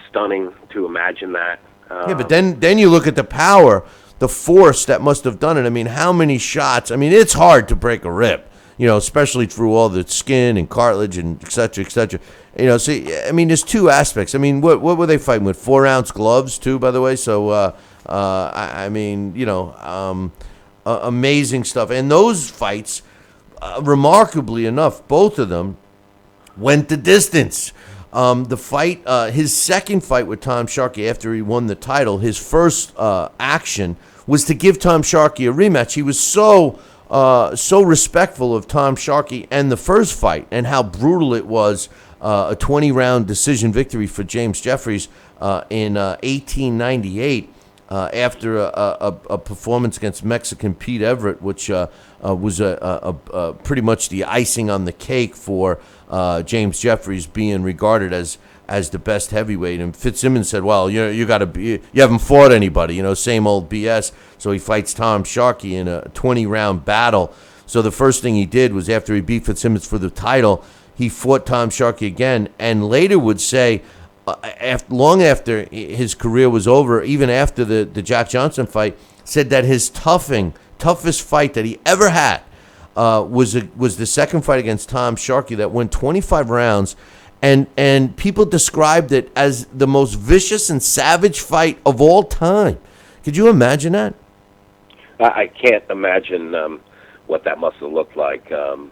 stunning to imagine that. Yeah, but then you look at the power, the force that must have done it. I mean, how many shots? I mean, it's hard to break a rib, especially through all the skin and cartilage and et cetera, et cetera. So, I mean, there's two aspects. I mean, what were they fighting with? 4-ounce gloves, too, by the way? So, amazing stuff. And those fights, remarkably enough, both of them went the distance. The fight, his second fight with Tom Sharkey after he won the title, his first action was to give Tom Sharkey a rematch. He was so respectful of Tom Sharkey and the first fight and how brutal it was, a 20-round decision victory for James Jeffries in 1898 after a performance against Mexican Pete Everett, which was pretty much the icing on the cake for James Jeffries being regarded as the best heavyweight. And Fitzsimmons said, well, you haven't fought anybody, same old BS. So he fights Tom Sharkey in a 20-round battle. So the first thing he did was, after he beat Fitzsimmons for the title, he fought Tom Sharkey again, and later would say, long after his career was over, even after the Jack Johnson fight, said that his toughest fight that he ever had was the second fight against Tom Sharkey that went 25 rounds, and people described it as the most vicious and savage fight of all time. Could you imagine that? I can't imagine what that must have looked like, and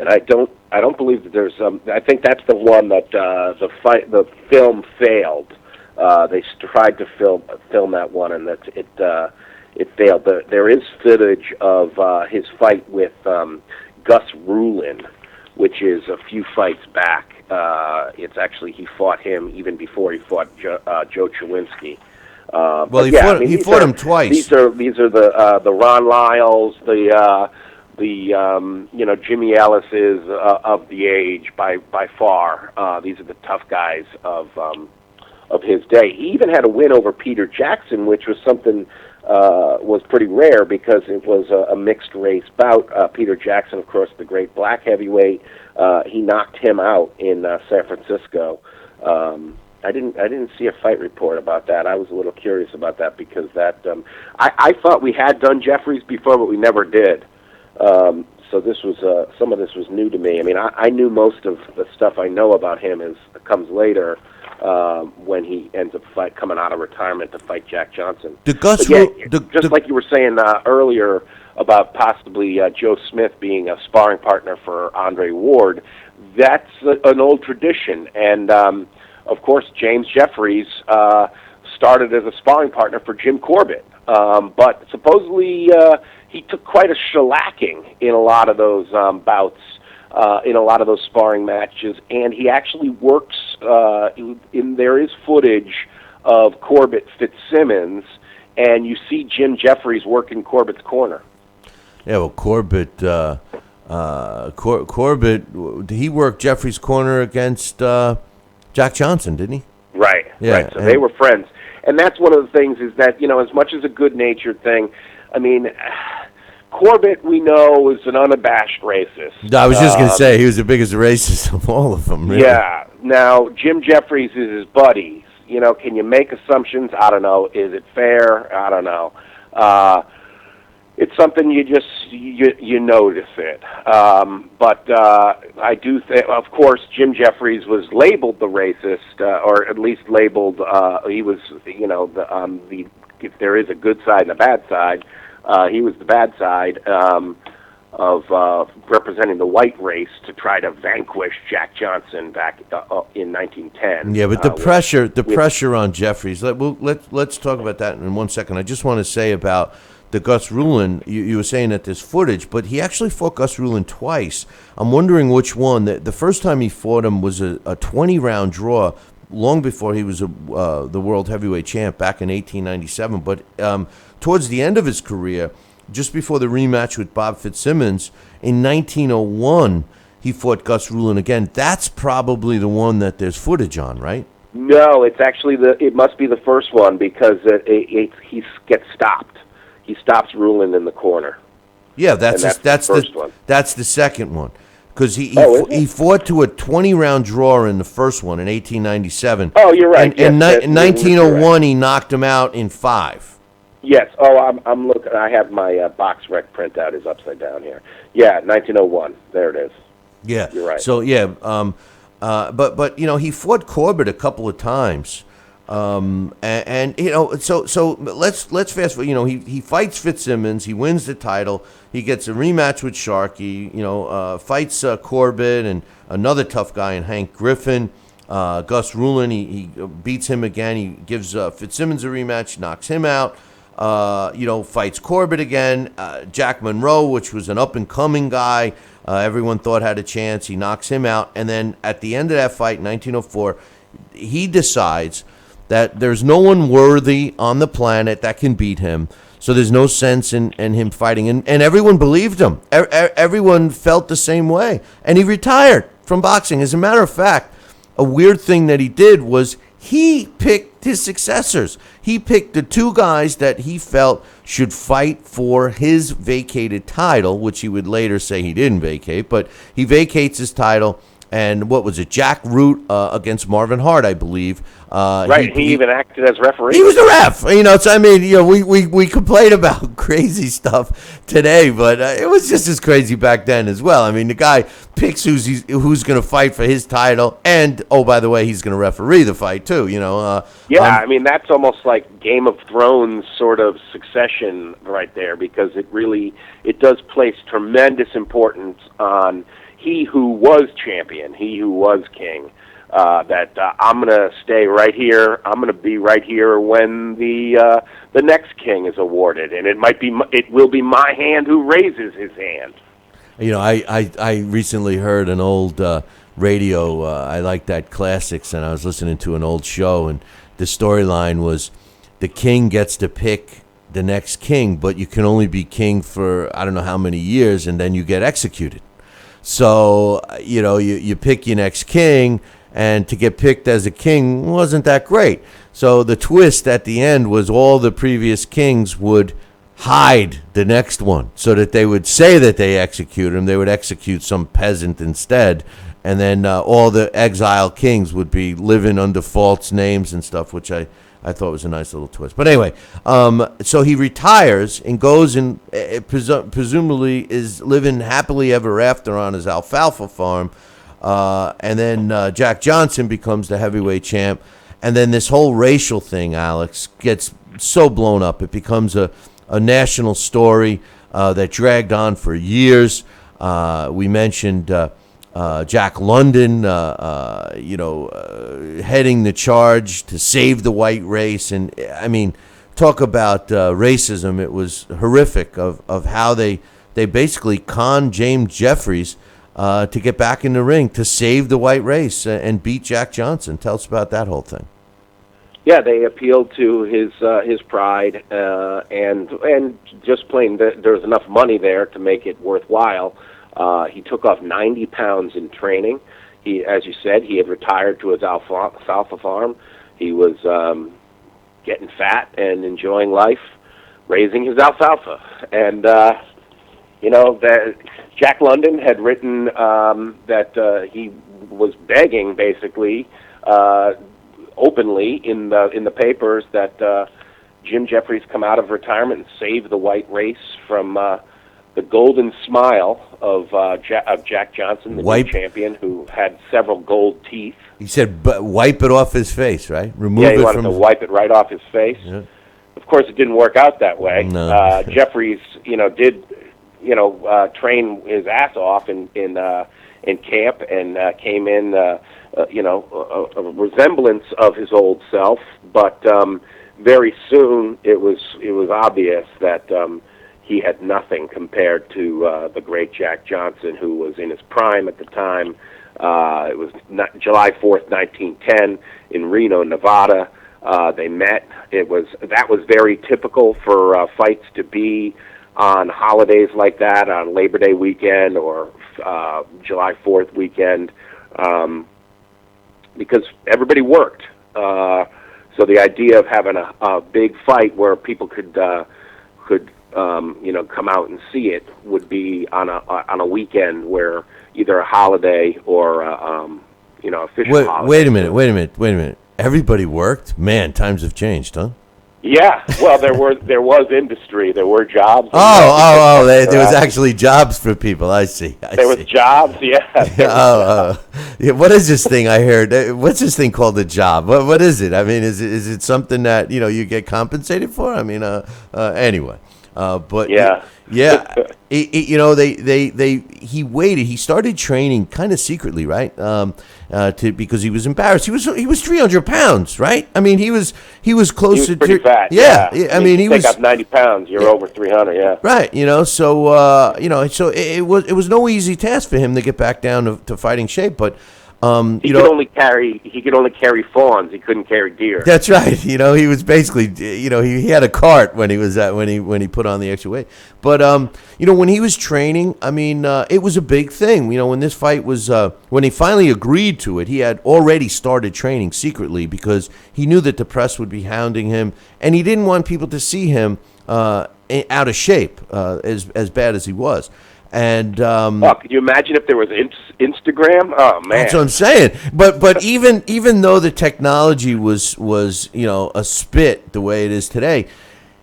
I don't believe that there's. I think that's the one that the film failed. They tried to film that one, and it failed. There is footage of his fight with Gus Rulin, which is a few fights back. It's actually, he fought him even before he fought Joe Chawinski. He fought him twice. These are the Ron Lyles, Jimmy Ellis's of the age by far. These are the tough guys of his day. He even had a win over Peter Jackson, which was something was pretty rare because it was a mixed race bout. Peter Jackson, of course, the great black heavyweight, he knocked him out in San Francisco. I didn't see a fight report about that. I was a little curious about that because I thought we had done Jeffries before, but we never did. So this was some of this was new to me. I mean, I knew most of the stuff I know about him comes later when he ends up coming out of retirement to fight Jack Johnson. Just like you were saying earlier about possibly Joe Smith being a sparring partner for Andre Ward, that's an old tradition. And of course, James Jeffries started as a sparring partner for Jim Corbett, but supposedly he took quite a shellacking in a lot of those bouts, in a lot of those sparring matches, and he actually works, there is footage of Corbett Fitzsimmons, and you see Jim Jeffries working Corbett's corner. Yeah, well, Corbett, he worked Jeffries' corner against Jack Johnson, didn't he? Right, yeah, right. So they were friends. And that's one of the things is that, as much as a good-natured thing, I mean, Corbett, we know, is an unabashed racist. I was just going to say, he was the biggest racist of all of them, really. Yeah. Now, Jim Jeffries is his buddy. Can you make assumptions? I don't know. Is it fair? I don't know. It's something you notice it. But I do think, of course, Jim Jeffries was labeled the racist, or at least labeled, he was, if there is a good side and a bad side, he was the bad side of representing the white race to try to vanquish Jack Johnson back in 1910. Yeah, but the pressure on Jeffries. Let's talk about that in 1 second. I just want to say about the Gus Rulin, you were saying that there's footage, but he actually fought Gus Rulin twice. I'm wondering which one. The first time he fought him was a 20-round draw, long before he was the world heavyweight champ back in 1897. But towards the end of his career, just before the rematch with Bob Fitzsimmons in 1901, he fought Gus Rulin again. That's probably the one that there's footage on, right? No, it's actually it must be the first one because he gets stopped. He stops Rulin in the corner. Yeah, that's the first one. That's the second one. Because he fought to a 20-round draw in the first one in 1897. Oh, you're right. In 1901, he knocked him out in 5. Yes. Oh, I'm looking. I have my box rec printout is upside down here. Yeah, 1901. There it is. Yeah. You're right. So yeah, but he fought Corbett a couple of times, and so let's fast forward. He fights Fitzsimmons. He wins the title. He gets a rematch with Sharkey, fights Corbett and another tough guy in Hank Griffin. Gus Rulin, he beats him again. He gives Fitzsimmons a rematch, knocks him out. Fights Corbett again. Jack Monroe, which was an up-and-coming guy, everyone thought had a chance. He knocks him out. And then at the end of that fight, 1904, he decides that there's no one worthy on the planet that can beat him. So there's no sense in him fighting. And everyone believed him. Everyone felt the same way. And he retired from boxing. As a matter of fact, a weird thing that he did was he picked his successors. He picked the 2 guys that he felt should fight for his vacated title, which he would later say he didn't vacate, but he vacates his title. And what was it? Jack Root against Marvin Hart, I believe. Right. He even acted as referee. He was the ref. We complain about crazy stuff today, but it was just as crazy back then as well. I mean, the guy picks who's going to fight for his title, and by the way, he's going to referee the fight too. I mean, that's almost like Game of Thrones sort of succession right there, because it does place tremendous importance on he who was champion, he who was king, that I'm going to stay right here. I'm going to be right here when the next king is awarded, and it will be my hand who raises his hand. I recently heard an old radio. I like that classics, and I was listening to an old show, and the storyline was the king gets to pick the next king, but you can only be king for I don't know how many years, and then you get executed. So, you pick your next king, and to get picked as a king wasn't that great. So the twist at the end was all the previous kings would hide the next one so that they would say that they executed him. They would execute some peasant instead. And then all the exiled kings would be living under false names and stuff, which I thought was a nice little twist. But anyway, so he retires and goes and presumably is living happily ever after on his alfalfa farm. And then Jack Johnson becomes the heavyweight champ. And then this whole racial thing, Alex, gets so blown up. It becomes a national story that dragged on for years. We mentioned Jack London, heading the charge to save the white race. And, I mean, talk about racism. It was horrific of how they basically conned James Jeffries to get back in the ring to save the white race and beat Jack Johnson. Tell us about that whole thing. Yeah, they appealed to his pride and just plain there's enough money there to make it worthwhile. He took off 90 pounds in training. He, as you said, he had retired to his alfalfa farm. He was getting fat and enjoying life, raising his alfalfa. And, that Jack London had written that he was begging, basically, openly in the papers that Jim Jeffries come out of retirement and save the white race from the golden smile of Jack Johnson, the new champion, who had several gold teeth. He said, wipe it off his face, right? Remove he wanted to wipe it right off his face. Yeah. Of course, it didn't work out that way. No. Jeffries, did train his ass off in camp and came in, a resemblance of his old self, but very soon it was obvious that he had nothing compared to the great Jack Johnson, who was in his prime at the time. It was July 4th, 1910, in Reno, Nevada. They met. That was very typical for fights to be on holidays like that, on Labor Day weekend or July 4th weekend, because everybody worked. So the idea of having a big fight where people could come out and see it would be on a weekend where either a holiday or official holiday. Wait a minute. Everybody worked? Man, times have changed, huh? Yeah. Well, there was industry. There were jobs. There was actually jobs for people. I see. There was jobs. Yeah. What is this thing I heard? What's this thing called a job? What is it? I mean, is it something that you get compensated for? I mean, anyway. But yeah. He waited. He started training kind of secretly, right? Because he was embarrassed. He was 300 pounds, right? I mean, he was close to pretty fat. Yeah. I mean, he was. Take up 90 pounds. You're over 300. Yeah. Right. So it was no easy task for him to get back down to fighting shape, but. He could only carry fawns. He couldn't carry deer. That's right. He was basically, he had a cart when he was when he put on the extra weight. But when he was training, I mean, it was a big thing. When this fight was, when he finally agreed to it, he had already started training secretly because he knew that the press would be hounding him, and he didn't want people to see him out of shape, as bad as he was. And could you imagine if there was Instagram? Oh man, that's what I'm saying. But even though the technology was a spit the way it is today,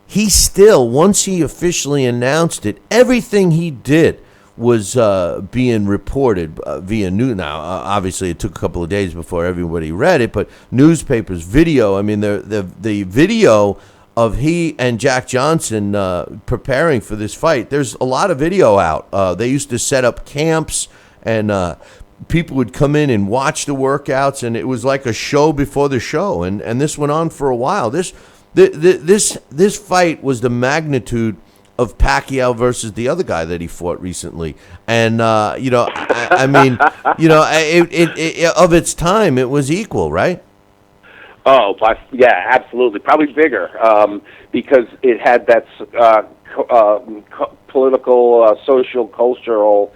he still, once he officially announced it, everything he did was being reported via news. Now, obviously, it took a couple of days before everybody read it, but newspapers, video. I mean, the video of he and Jack Johnson preparing for this fight. There's a lot of video out. They used to set up camps, and people would come in and watch the workouts, and it was like a show before the show. And this went on for a while. This fight was the magnitude of Pacquiao versus the other guy that he fought recently. And of its time, it was equal, right? Oh, yeah, absolutely. Probably bigger because it had that political, social, cultural,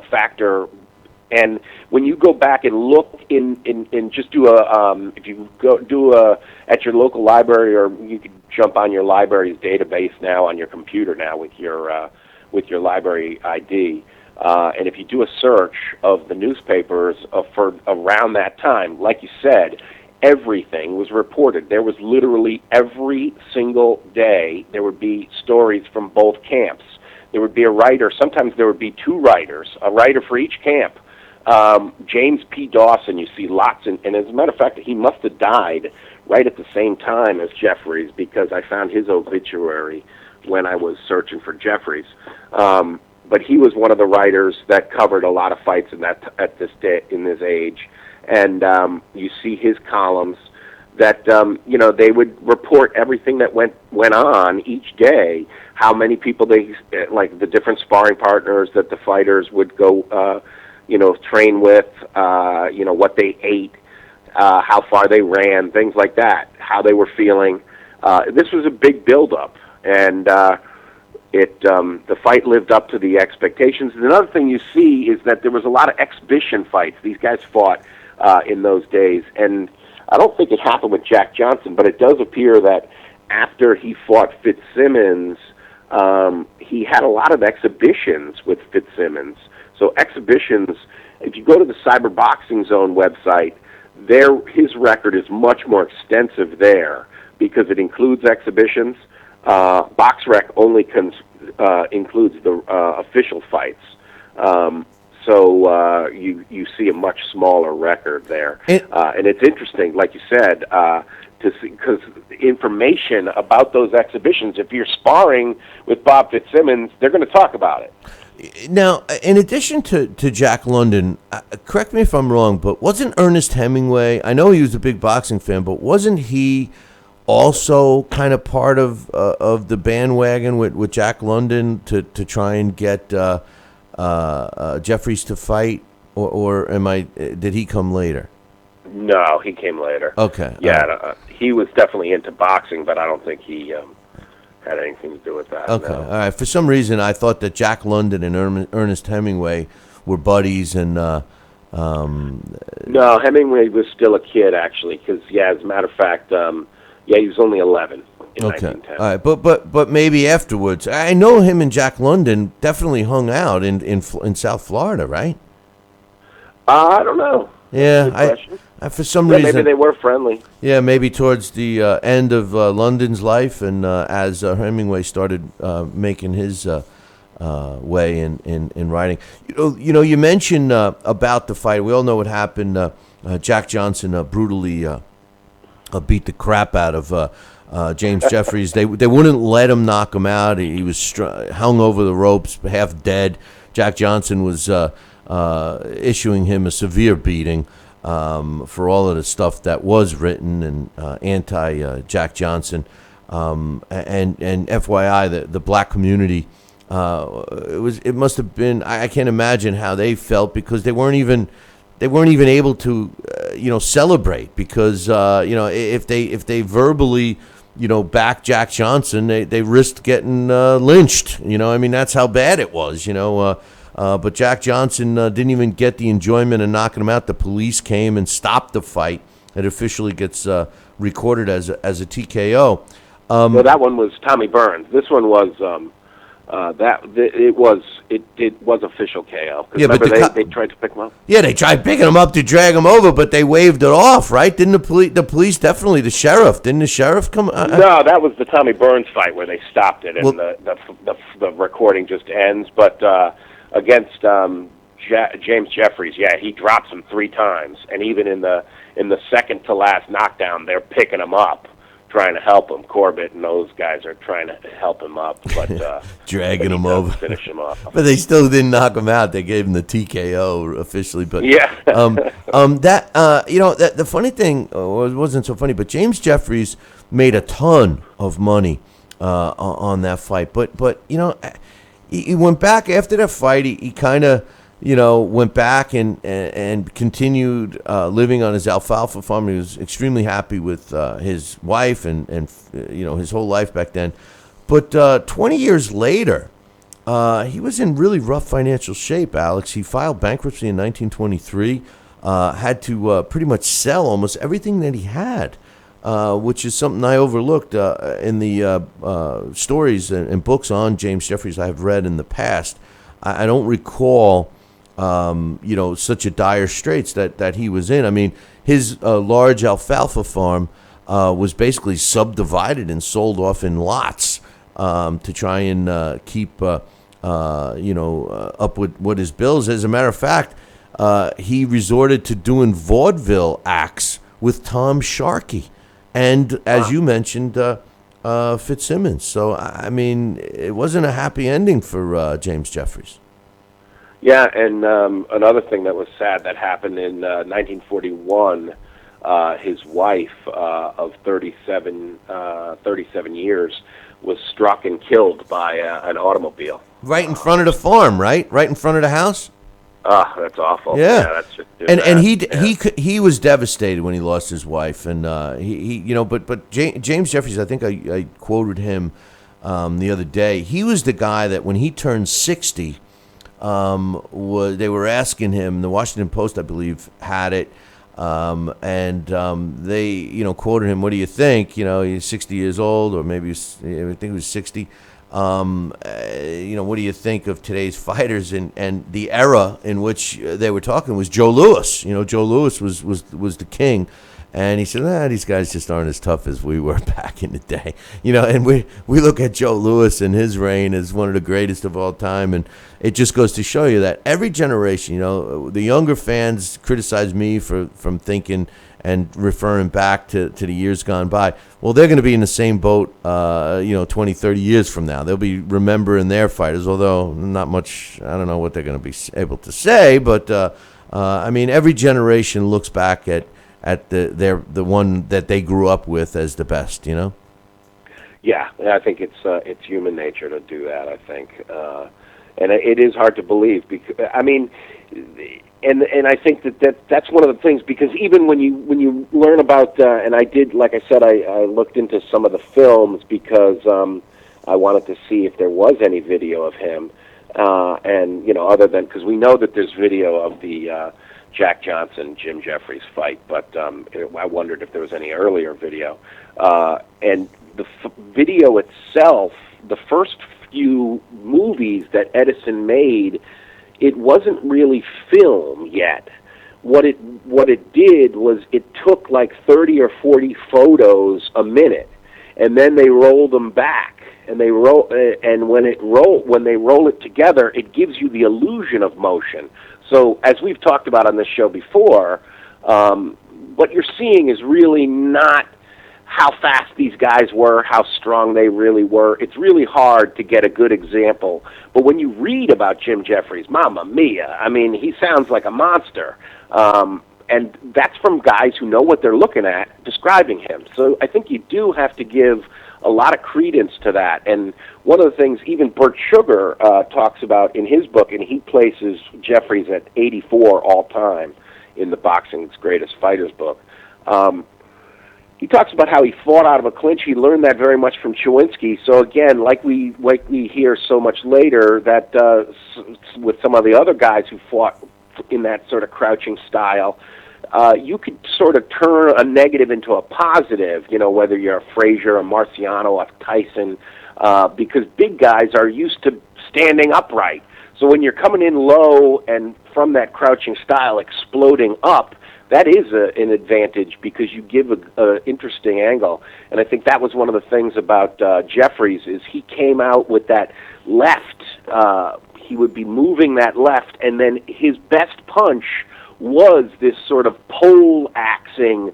factor. And when you go back and look in just do if you go at your local library, or you could jump on your library's database now on your computer now with your library ID. And if you do a search of the newspapers for around that time, like you said, everything was reported. There was literally every single day there would be stories from both camps. There would be a writer. Sometimes there would be two writers, a writer for each camp. James P. Dawson, you see lots, and as a matter of fact, he must have died right at the same time as Jeffries, because I found his obituary when I was searching for Jeffries. But he was one of the writers that covered a lot of fights in this age, and you see his columns that they would report everything that went on each day, how many people like the different sparring partners that the fighters would go train with, what they ate, how far they ran, things like that, how they were feeling. This was a big build-up, and the fight lived up to the expectations. And another thing you see is that there was a lot of exhibition fights. These guys fought in those days, and I don't think it happened with Jack Johnson, but it does appear that after he fought Fitzsimmons, he had a lot of exhibitions with Fitzsimmons. So exhibitions, if you go to the Cyber Boxing Zone website, his record is much more extensive there because it includes exhibitions. BoxRec only includes the official fights. So you see a much smaller record there. And it's interesting, like you said, to see, because information about those exhibitions, if you're sparring with Bob Fitzsimmons, they're going to talk about it. Now, in addition to Jack London, correct me if I'm wrong, but wasn't Ernest Hemingway? I know he was a big boxing fan, but wasn't he also kind of part of the bandwagon with Jack London to try and get Jeffries to fight, or did he come later? No, he came later. Okay. Yeah, he was definitely into boxing, but I don't think he had anything to do with that. Okay, no. all right. For some reason, I thought that Jack London and Ernest Hemingway were buddies, and no, Hemingway was still a kid actually, because as a matter of fact, he was only 11 in 1910. All right, but maybe afterwards. I know him and Jack London definitely hung out in South Florida, right? I don't know. Yeah, I for some reason maybe they were friendly. Yeah, maybe towards the end of London's life, and as Hemingway started making his way in writing. You mentioned about the fight. We all know what happened. Jack Johnson brutally beat the crap out of James Jeffries. They wouldn't let him knock him out. He was hung over the ropes, half dead. Jack Johnson was issuing him a severe beating for all of the stuff that was written and anti Jack Johnson. And FYI, the black community, it must have been, I can't imagine how they felt, because they weren't even able to celebrate, because if they verbally back Jack Johnson, they risked getting lynched. That's how bad it was. But Jack Johnson didn't even get the enjoyment of knocking him out. The police came and stopped the fight. It officially gets recorded as a TKO. No, that one was Tommy Burns. This one was it was official KO. Yeah, but they tried to pick him up. Yeah, they tried picking him up to drag him over, but they waved it off, right? Didn't the police definitely, the sheriff? Didn't the sheriff come? No, that was the Tommy Burns fight where they stopped it, and the recording just ends. But against James Jeffries, he drops him 3 times, and even in the second to last knockdown, they're picking him up, trying to help him. Corbett and those guys are trying to help him up, but dragging him over, finish him up. But they still didn't knock him out. They gave him the TKO officially. But the funny thing, it wasn't so funny, but James Jeffries made a ton of money on that fight. But he went back after that fight. He kind of went back and continued living on his alfalfa farm. He was extremely happy with his wife and his whole life back then. But 20 years later, he was in really rough financial shape, Alex. He filed bankruptcy in 1923, had to pretty much sell almost everything that he had, which is something I overlooked in the stories and books on James Jeffries I've read in the past. I don't recall such a dire straits that he was in. I mean, his large alfalfa farm was basically subdivided and sold off in lots to try and keep up with his bills. As a matter of fact, he resorted to doing vaudeville acts with Tom Sharkey and, as you mentioned, Fitzsimmons. So, I mean, it wasn't a happy ending for James Jeffries. Yeah, and another thing that was sad that happened in 1941, his wife of 37 years was struck and killed by an automobile. Right in front of the farm, right? Right in front of the house? That's awful. Yeah, that's just and he was devastated when he lost his wife, and but James Jeffries, I think I quoted him the other day. He was the guy that when he turned 60, they were asking him. The Washington Post, I believe, had it, and they quoted him. What do you think? He's 60 years old, or maybe I think he was 60. What do you think of today's fighters? And the era in which they were talking was Joe Louis. Joe Louis was the king. And he said, these guys just aren't as tough as we were back in the day. And we look at Joe Louis and his reign as one of the greatest of all time. And it just goes to show you that every generation, the younger fans criticize me from thinking and referring back to the years gone by. Well, they're going to be in the same boat, 20, 30 years from now. They'll be remembering their fighters, although not much, I don't know what they're going to be able to say, but I mean, every generation looks back at the one that they grew up with as the best, you know? Yeah, I think it's human nature to do that, I think. And it is hard to believe, because I mean, and I think that's one of the things, because even when you learn about, and I did, like I said, I looked into some of the films because I wanted to see if there was any video of him, and other than, because we know that there's video of the Jack Johnson Jim Jeffries fight, but I wondered if there was any earlier video, and the video itself, the first few movies that Edison made, it wasn't really film yet. What it did was it took like 30 or 40 photos a minute, and then they rolled them back, and when they roll it together, it gives you the illusion of motion. So as we've talked about on this show before, what you're seeing is really not how fast these guys were, how strong they really were. It's really hard to get a good example. But when you read about Jim Jeffries, mamma mia, I mean, he sounds like a monster. And that's from guys who know what they're looking at describing him. So I think you do have to give a lot of credence to that. And one of the things even Burt Sugar talks about in his book, and he places Jeffries at 84 all time in the Boxing's Greatest Fighters book. He talks about how he fought out of a clinch. He learned that very much from Chewinski. So again, like we hear so much later, that with some of the other guys who fought in that sort of crouching style, you could sort of turn a negative into a positive. Whether you're a Frazier, a Marciano, a Tyson, because big guys are used to standing upright. So when you're coming in low and from that crouching style exploding up, that is an advantage, because you give an interesting angle. And I think that was one of the things about Jeffries, is he came out with that left. He would be moving that left, and then his best punch was this sort of pole-axing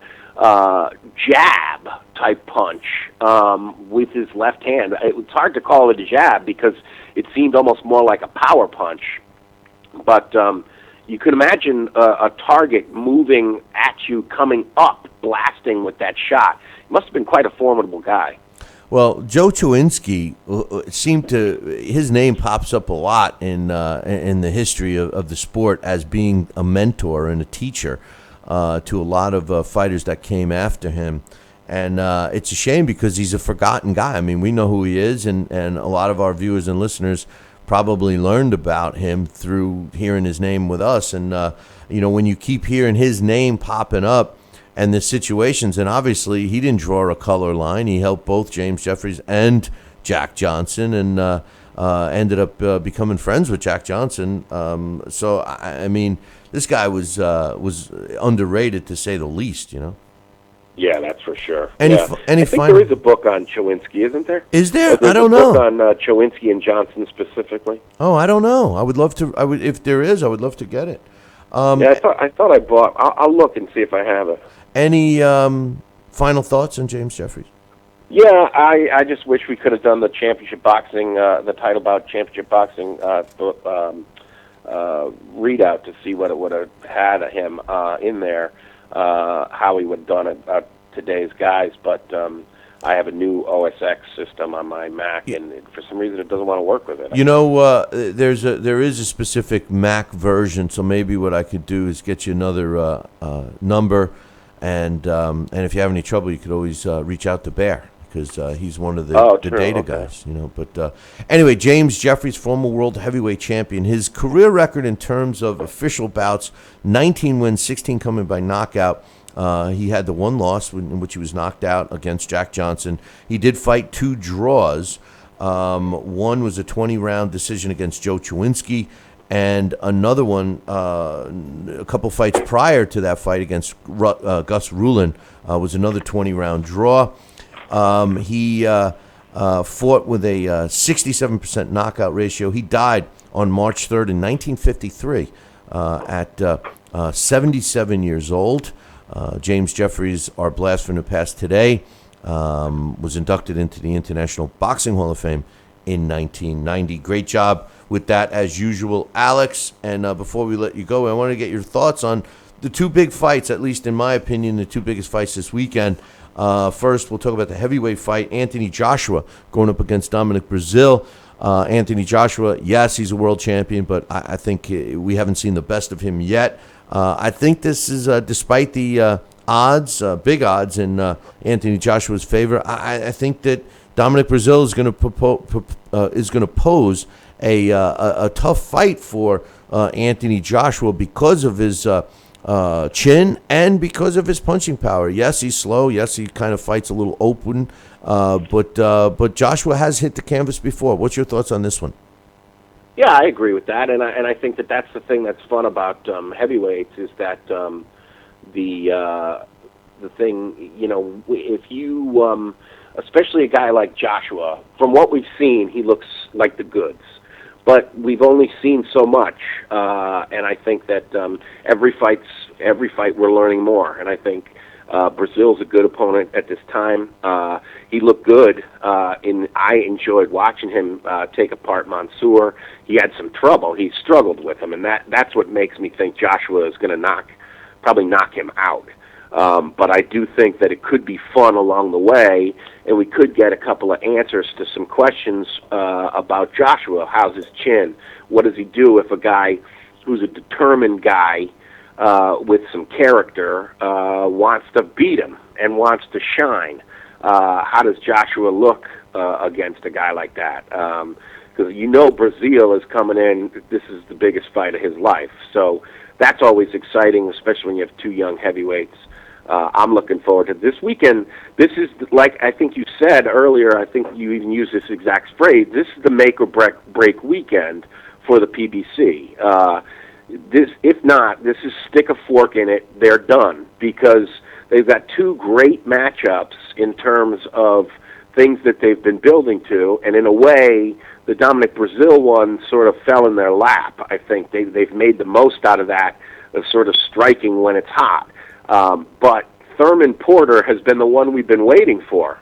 jab-type punch with his left hand. It's hard to call it a jab because it seemed almost more like a power punch. But you could imagine a target moving at you, coming up, blasting with that shot. He must have been quite a formidable guy. Well, Joe Chewinski his name pops up a lot in the history of the sport as being a mentor and a teacher to a lot of fighters that came after him. And it's a shame, because he's a forgotten guy. I mean, we know who he is, and a lot of our viewers and listeners probably learned about him through hearing his name with us. And, when you keep hearing his name popping up and the situations, and obviously he didn't draw a color line. He helped both James Jeffries and Jack Johnson, and ended up becoming friends with Jack Johnson. So, I mean, this guy was underrated, to say the least, Yeah, that's for sure. I think there is a book on Chewinski, isn't there? Is there? There's I don't know. A book on Chewinski and Johnson specifically. Oh, I don't know. I would love to. If there is, I would love to get it. Yeah, I thought I bought. I'll look and see if I have it. Any final thoughts on James Jeffries? Yeah, I just wish we could have done the championship boxing, the title bout championship boxing readout to see what it would have had him in there. How he would have done it today's guys, but I have a new OS X system on my Mac, and for some reason it doesn't want to work with it. There is a specific Mac version, so maybe what I could do is get you another number, and if you have any trouble, you could always reach out to Bear, because he's one of the data guys, But anyway, James Jeffries, former world heavyweight champion. His career record in terms of official bouts: 19 wins, 16 coming by knockout. He had the one loss in which he was knocked out against Jack Johnson. He did fight 2 draws. One was a 20-round decision against Joe Chewinski, and another one, a couple fights prior to that fight against Gus Rulin, was another 20-round draw. He fought with a 67% knockout ratio. He died on March 3rd in 1953 at 77 years old. James Jeffries, our blast from the past today, was inducted into the International Boxing Hall of Fame in 1990. Great job with that, as usual, Alex. And before we let you go, I want to get your thoughts on the two big fights, at least in my opinion, the two biggest fights this weekend. First, we'll talk about the heavyweight fight, Anthony Joshua going up against Dominic Breazeale. Anthony Joshua, yes, he's a world champion, but I think we haven't seen the best of him yet. I think this is, despite the odds, big odds in Anthony Joshua's favor, I think that Dominic Breazeale is going to pose a tough fight for Anthony Joshua because of his chin and because of his punching power. Yes, he's slow. Yes, he kind of fights a little open, but Joshua has hit the canvas before. What's your thoughts on this one? Yeah, I agree with that, and I think that that's the thing that's fun about heavyweights is that the thing, you know, if you especially a guy like Joshua, from what we've seen, he looks like the goods. But we've only seen so much, and I think that every fight we're learning more. And I think Breazeale's a good opponent at this time. He looked good. I enjoyed watching him take apart Mansour. He had some trouble. He struggled with him, and that's what makes me think Joshua is going to probably knock him out. But I do think that it could be fun along the way, and we could get a couple of answers to some questions about Joshua. How's his chin? What does he do if a guy who's a determined guy with some character wants to beat him and wants to shine? How does Joshua look against a guy like that? Because you know Breazeale is coming in. This is the biggest fight of his life. So that's always exciting, especially when you have two young heavyweights. I'm looking forward to this weekend. This is, like I think you said earlier, I think you even used this exact phrase, this is the make or break weekend for the PBC. If not, this is stick a fork in it, they're done, because they've got two great matchups in terms of things that they've been building to, and in a way, the Dominic Breazeale one sort of fell in their lap. I think they've made the most out of that, of sort of striking when it's hot. But Thurman Porter has been the one we've been waiting for.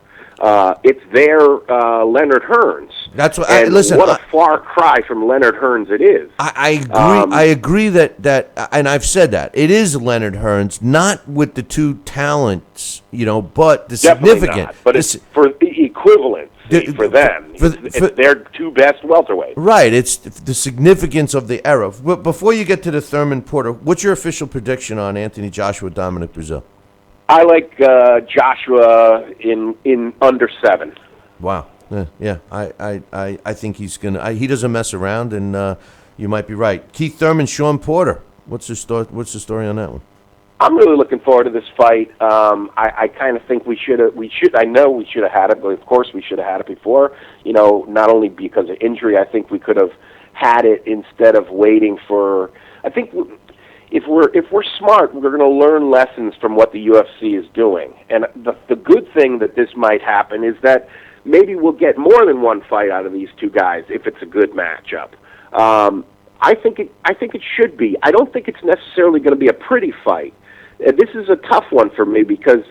It's their Leonard Hearns. That's what. Listen, what a far cry from Leonard Hearns it is. I agree. I agree that, and I've said that it is Leonard Hearns, not with the two talents, but the significant. Not, but it's for the equivalent for them. It's their two best welterweights. Right. It's the significance of the era. But before you get to the Thurman Porter, what's your official prediction on Anthony Joshua, Dominic Breazeale? I like Joshua in under 7. Wow. Yeah. I think he's gonna. He doesn't mess around, and you might be right. Keith Thurman, Shawn Porter. What's the story on that one? I'm really looking forward to this fight. I kind of think we should. I know we should have had it, but of course we should have had it before. Not only because of injury. I think we could have had it instead of waiting for. I think. If we're smart, we're going to learn lessons from what the UFC is doing. And the good thing that this might happen is that maybe we'll get more than one fight out of these two guys if it's a good matchup. I think it should be. I don't think it's necessarily going to be a pretty fight. This is a tough one for me because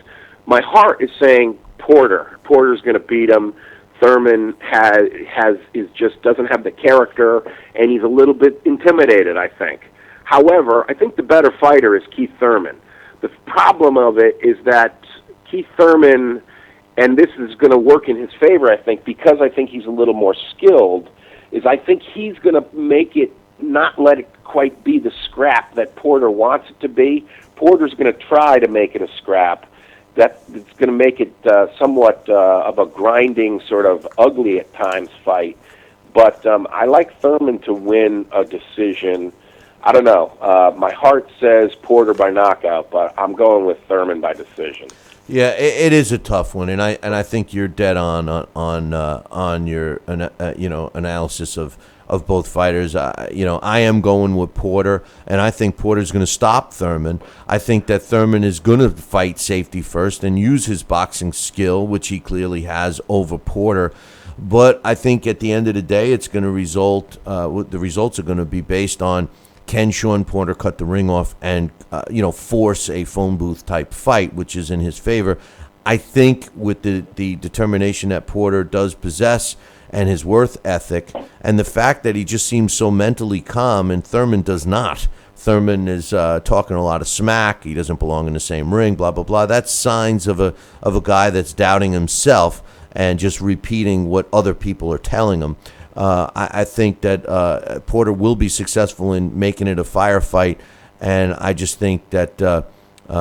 my heart is saying Porter. Porter's going to beat him. Thurman just doesn't have the character, and he's a little bit intimidated, I think. However, I think the better fighter is Keith Thurman. The problem of it is that Keith Thurman, and this is going to work in his favor, I think, because I think he's a little more skilled, is I think he's going to make it, not let it quite be the scrap that Porter wants it to be. Porter's going to try to make it a scrap. It's going to make it somewhat of a grinding, sort of ugly at times fight. But I like Thurman to win a decision. I don't know. My heart says Porter by knockout, but I'm going with Thurman by decision. Yeah, it is a tough one, and I think you're dead on your analysis of both fighters. I am going with Porter, and I think Porter's going to stop Thurman. I think that Thurman is going to fight safety first and use his boxing skill, which he clearly has, over Porter. But I think at the end of the day, it's going to result. The results are going to be based on can Shawn Porter cut the ring off and, force a phone booth type fight, which is in his favor. I think with the determination that Porter does possess and his worth ethic and the fact that he just seems so mentally calm and Thurman does not. Thurman is talking a lot of smack. He doesn't belong in the same ring, blah, blah, blah. That's signs of a guy that's doubting himself and just repeating what other people are telling him. I think that Porter will be successful in making it a firefight, and I just think that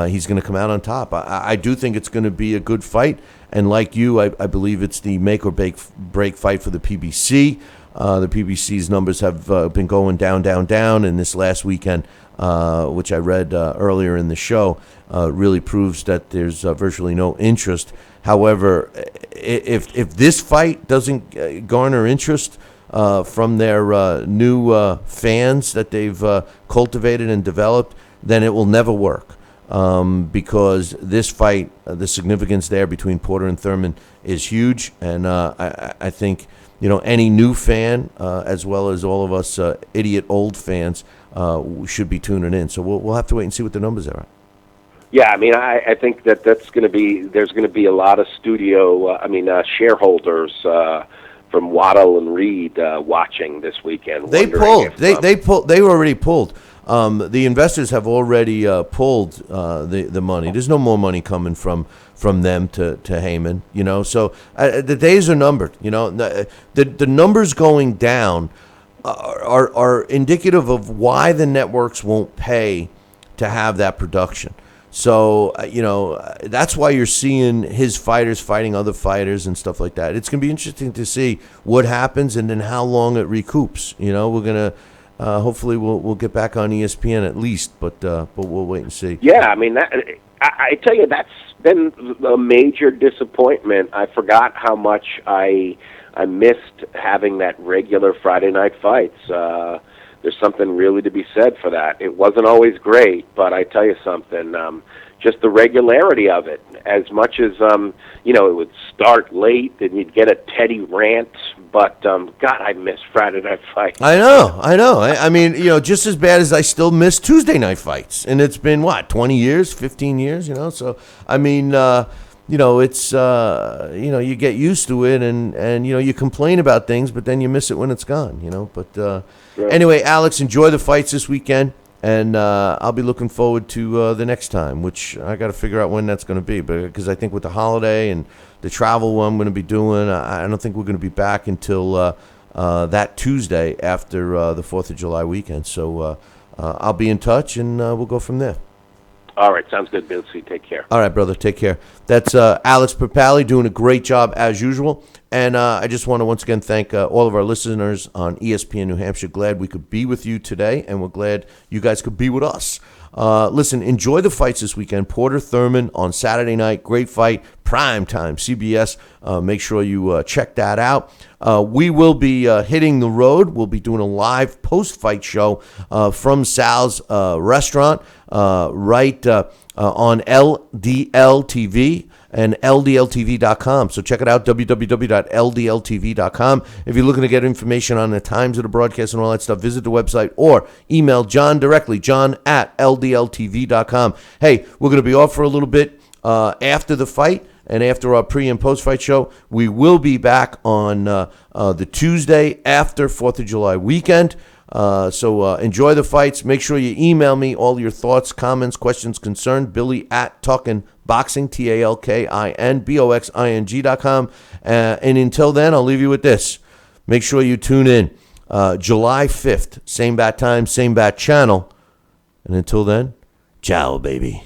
he's going to come out on top. I do think it's going to be a good fight, and like you, I believe it's the make or break fight for the PBC. The PBC's numbers have been going down, and this last weekend, which I read earlier in the show, really proves that there's virtually no interest. However, if this fight doesn't garner interest from their new fans that they've cultivated and developed, then it will never work. Because this fight, the significance there between Porter and Thurman is huge, and I think any new fan, as well as all of us idiot old fans, should be tuning in. So we'll have to wait and see what the numbers are. Yeah, I mean, I think there's going to be a lot of shareholders from Waddle and Reed watching this weekend. They pulled. They already pulled. The investors have already pulled the money. There's no more money coming from them to Heyman. So the days are numbered. The numbers going down are indicative of why the networks won't pay to have that production. So, that's why you're seeing his fighters fighting other fighters and stuff like that. It's going to be interesting to see what happens and then how long it recoups. We're going to hopefully we'll get back on ESPN at least, but we'll wait and see. Yeah, I mean, I tell you, that's been a major disappointment. I forgot how much I missed having that regular Friday night fights. There's something really to be said for that. It wasn't always great, but I tell you something, just the regularity of it. As much as, it would start late and you'd get a Teddy rant, but, God, I miss Friday night fights. I know. I mean, just as bad as I still miss Tuesday night fights. And it's been, 20 years, 15 years, So, I mean, it's, you get used to it and you complain about things, but then you miss it when it's gone, But anyway, Alex, enjoy the fights this weekend. And I'll be looking forward to the next time, which I got to figure out when that's going to be. Because I think with the holiday and the travel I'm going to be doing, I don't think we're going to be back until that Tuesday after the 4th of July weekend. So I'll be in touch, and we'll go from there. All right, sounds good, Bill. So take care. All right, brother, take care. That's Alex Papali doing a great job as usual. And I just want to once again thank all of our listeners on ESPN New Hampshire. Glad we could be with you today, and we're glad you guys could be with us. Listen, enjoy the fights this weekend. Porter-Thurman on Saturday night, great fight, prime time, CBS. Make sure you check that out. We will be hitting the road. We'll be doing a live post-fight show from Sal's restaurant right on LDL TV and LDLTV.com. So check it out, www.ldltv.com. If you're looking to get information on the times of the broadcast and all that stuff, visit the website or email John directly, john@ldltv.com. Hey, we're going to be off for a little bit after the fight and after our pre- and post-fight show. We will be back on the Tuesday after 4th of July weekend. So enjoy the fights. Make sure you email me all your thoughts, comments, questions, concerns. Billy@TalkinBoxing, TalkinBoxing.com. And until then, I'll leave you with this. Make sure you tune in July 5th. Same bat time, same bat channel. And until then, ciao, baby.